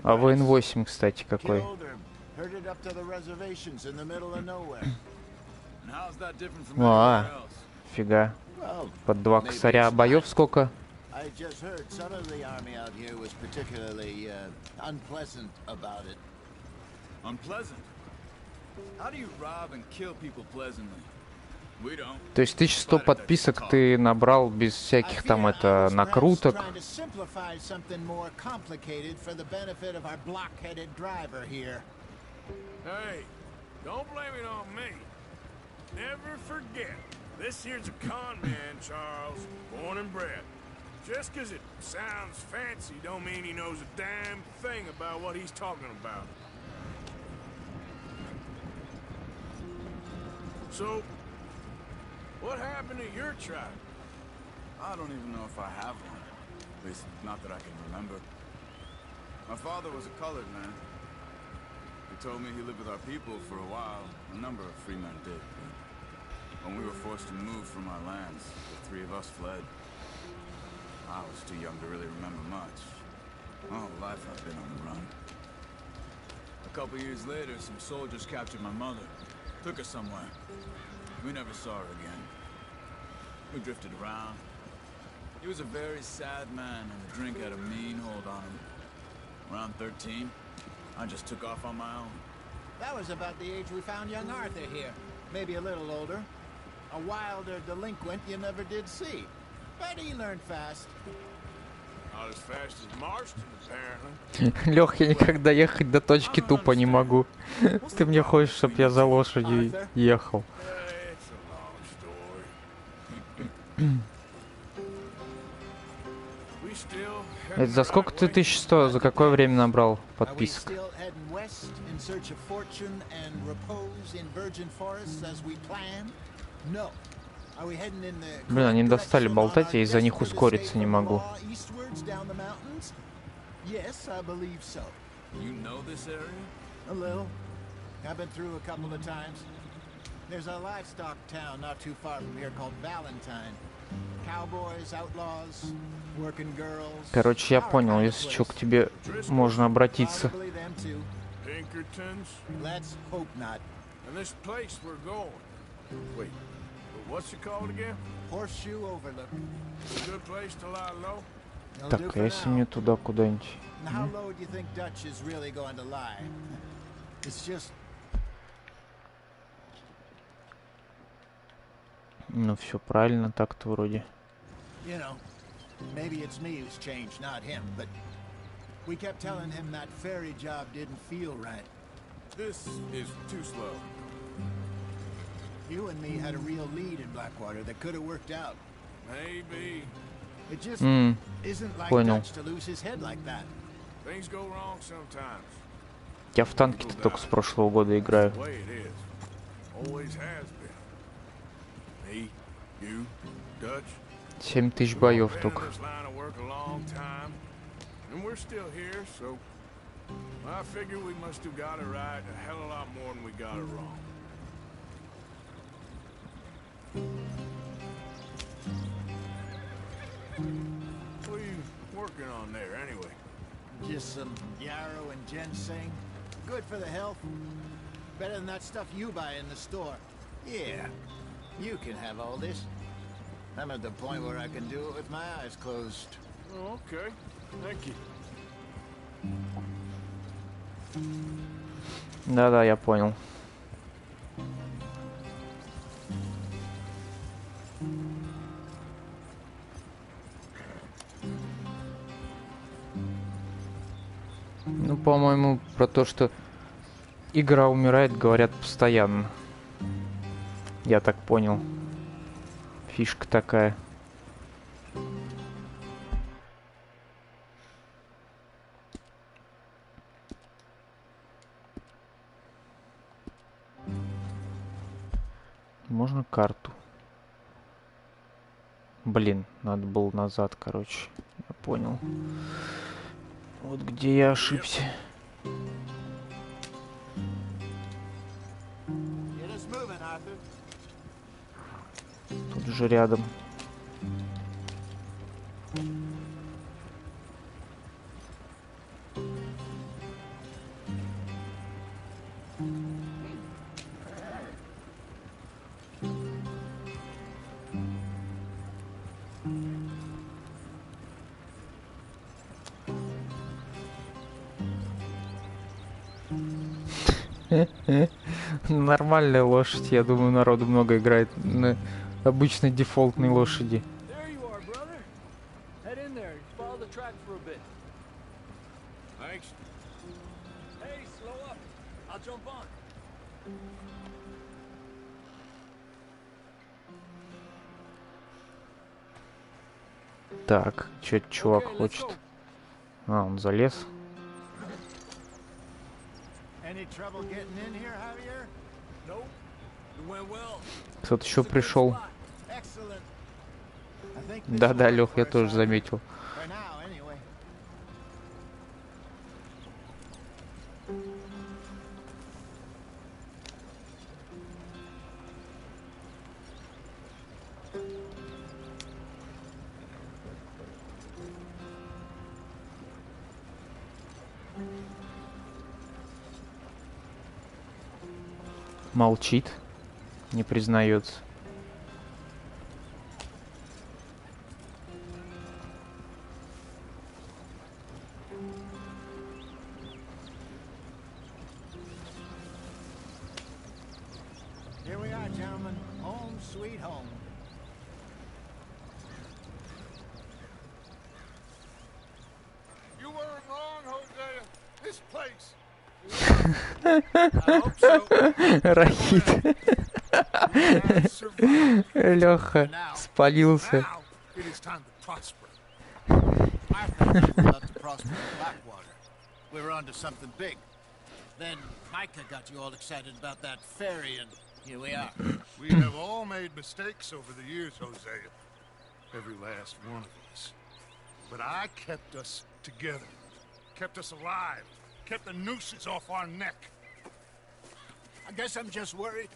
А ВН8, кстати, какой? А, фига. Под 2 косаря. Боев сколько? То есть 1100 подписок ты набрал без всяких там это накруток. Hey, don't blame it on me. Never forget, this here's a con man, Charles, born and bred. Just 'cause it sounds fancy don't mean he knows a damn thing about what he's talking about. So, what happened to your tribe? I don't even know if I have one. At least, not that I can remember. My father was a colored man. He told me he lived with our people for a while. A number of free men did. When we were forced to move from our lands, the 3 of us fled. I was too young to really remember much. All life I've been on the run. A couple years later, some soldiers captured my mother. Took her somewhere. We never saw her again. We drifted around. He was a very sad man, and the drink had a mean hold on him. Around 13, I just took off on my own. That was about the age we found young Arthur here. Maybe a little older. A wilder delinquent you never did see. But he learned fast. Not as fast as Marston, apparently. Лёх, я никогда ехать до точки тупо не могу. Ты мне хочешь, чтобы я за лошадью ехал. It's a long story. We still Это за сколько ты 1100, за какое время набрал подписок? Блин, они достали болтать, я из-за них ускориться не могу. Короче, я понял, если что, к тебе можно обратиться. Так, а если мне туда куда-нибудь? Ну все правильно, так-то вроде. You know, maybe it's me who's changed, not him, but we kept telling him that ferry job didn't feel right. This is too slow. You and me had a real lead in Blackwater that could have worked out. Maybe. It just isn't like Понял. Dutch to lose his head like that. Things go wrong sometimes. Я в танки-то только с прошлого года играю. The way it is. Always has been. Me, you, Dutch. 7000 боев только. And we're still here, so I figure we must have got it right a hell of a lot more than we got it wrong. What are you working on there, anyway? Just some yarrow and ginseng. Good for the health. Better than that stuff you buy in the store. Yeah, you can have all this. I'm at the point where I can do it with my eyes closed. Oh, okay. Thank you. Да-да, я понял. Ну, по-моему, про то, что игра умирает, говорят постоянно. Я так понял. Фишка такая. Можно карту? Блин, надо было назад, короче. Я понял. Вот где я ошибся. Тут же рядом. Нормальная лошадь, я думаю, народу много играет на обычной дефолтной лошади. Так, что этот чувак хочет? А, он залез. Кто-то еще пришел. Да-да, Лех, я тоже заметил. Молчит, не признается. Here we are, gentlemen. Home sweet home. You weren't wrong, Hosea. This place. Рахит. Леха спалился. Now it is time to prosper. I thought we were about to prosper in Blackwater. We were onto something big. Then Micah got you all excited about that ferry, and here we are. We have all made mistakes over the years, Hosea. Every last one of us. But I kept us together. Kept us alive. Kept the nooses off our neck. I guess I'm just worried.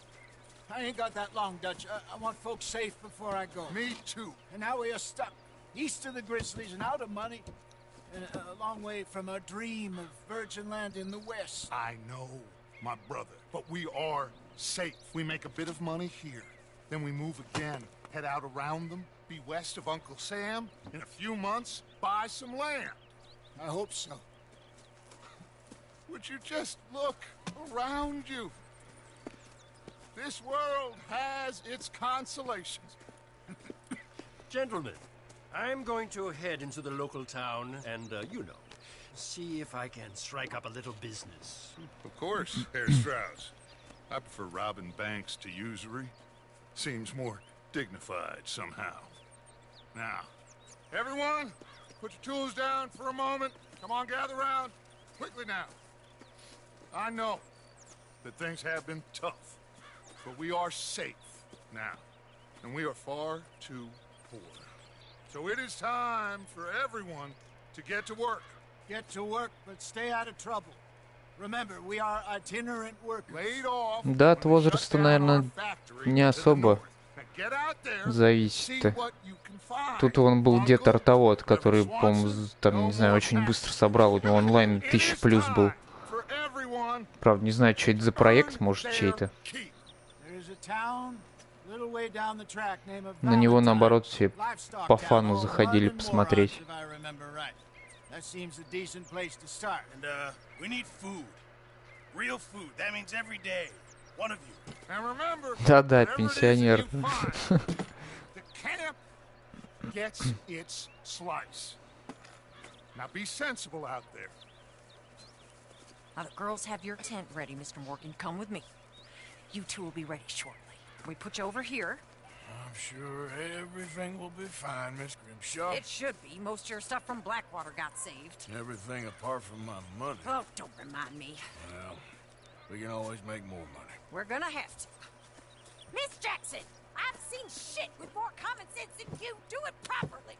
I ain't got that long, Dutch. I want folks safe before I go. Me too. And now we are stuck east of the Grizzlies and out of money, and a long way from our dream of virgin land in the west. I know, my brother, but we are safe. We make a bit of money here, then we move again, head out around them, be west of Uncle Sam, in a few months, buy some land. I hope so. Would you just look around you? This world has its consolations. Gentlemen, I'm going to head into the local town and, you know, see if I can strike up a little business. Of course, Herr Strauss. I prefer robbing banks to usury. Seems more dignified somehow. Now, everyone, put your tools down for a moment. Come on, gather round. Quickly now. I know that things have been tough, but we are safe now, and we are far too poor. So it is time for everyone to get to work. Get to work, but stay out of trouble. Remember, we are itinerant workers. Laid off. Да, от возраста, наверное, не особо зависит-то. Тут он был дед Артовод, который, по-моему, там, не знаю, очень быстро собрал. У него онлайн 1000 плюс был. Правда, не знаю, что это за проект, может, чей-то. На него, наоборот, все по фану заходили посмотреть. Да-да, пенсионер. Now the girls have your tent ready, Mr. Morgan. Come with me. You two will be ready shortly. We put you over here. I'm sure everything will be fine, Miss Grimshaw. It should be. Most of your stuff from Blackwater got saved. Everything apart from my money. Oh, don't remind me. Well, we can always make more money. We're gonna have to. Miss Jackson, I've seen shit with more common sense than you. Do it properly.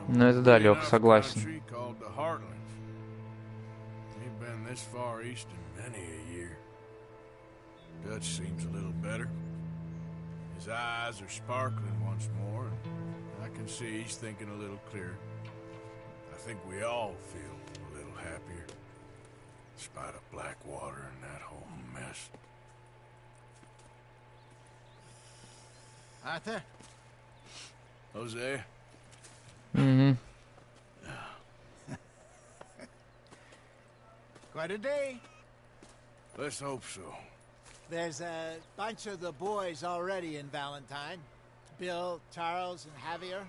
Ну это да, Лёх, согласен. This far east in many a year. Dutch seems a little better. His eyes are sparkling once more, and I can see he's thinking a little clearer. I think we all feel a little happier, in spite of Blackwater and that whole mess. Arthur? Jose? Mm-hmm. Quite a day. Let's hope so. There's a bunch of the boys already in Valentine. Bill, Charles, and Javier.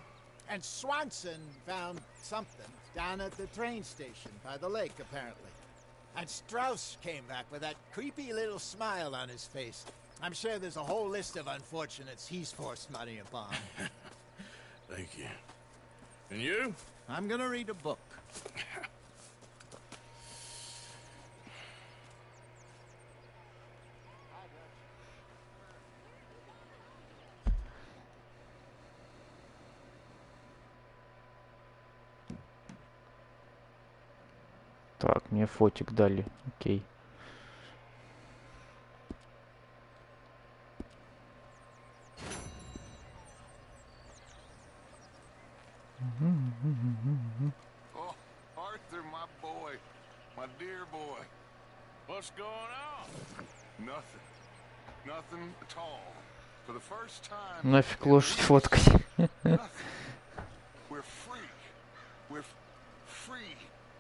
And Swanson found something down at the train station by the lake, apparently. And Strauss came back with that creepy little smile on his face. I'm sure there's a whole list of unfortunates he's forced money upon. Thank you. And you? I'm gonna read a book. Так, мне фотик дали. Окей. Oh, Arthur, my boy. My dear boy. What's going on? Nothing. Nothing at all. For the first time... Нафиг лошадь фоткать. We're free. We're free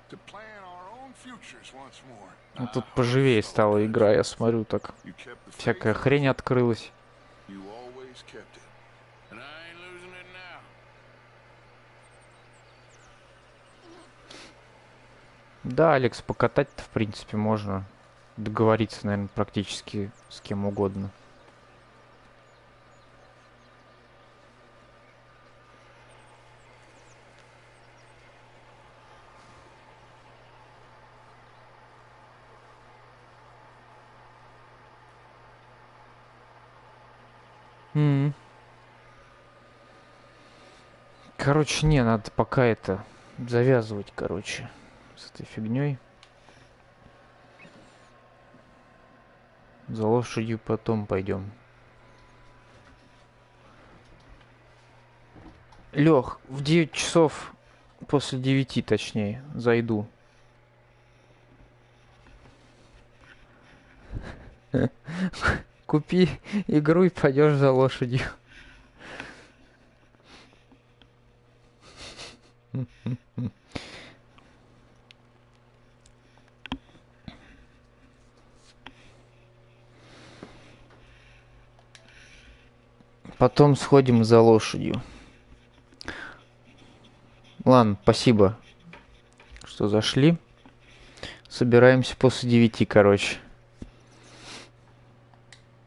to plan our own futures once more. Ну, тут поживее стала игра, я смотрю, так всякая хрень открылась. You always kept it. And I ain't losing it now. Да, Алекс, покатать-то, в принципе, можно договориться, наверное, практически с кем угодно. Короче, не, надо пока это завязывать, короче, с этой фигней. За лошадью потом пойдем. Лех, в 9 часов, после 9, точнее, зайду. Купи игру и пойдешь за лошадью. Потом сходим за лошадью. Ладно, спасибо, что зашли. Собираемся после 9, короче.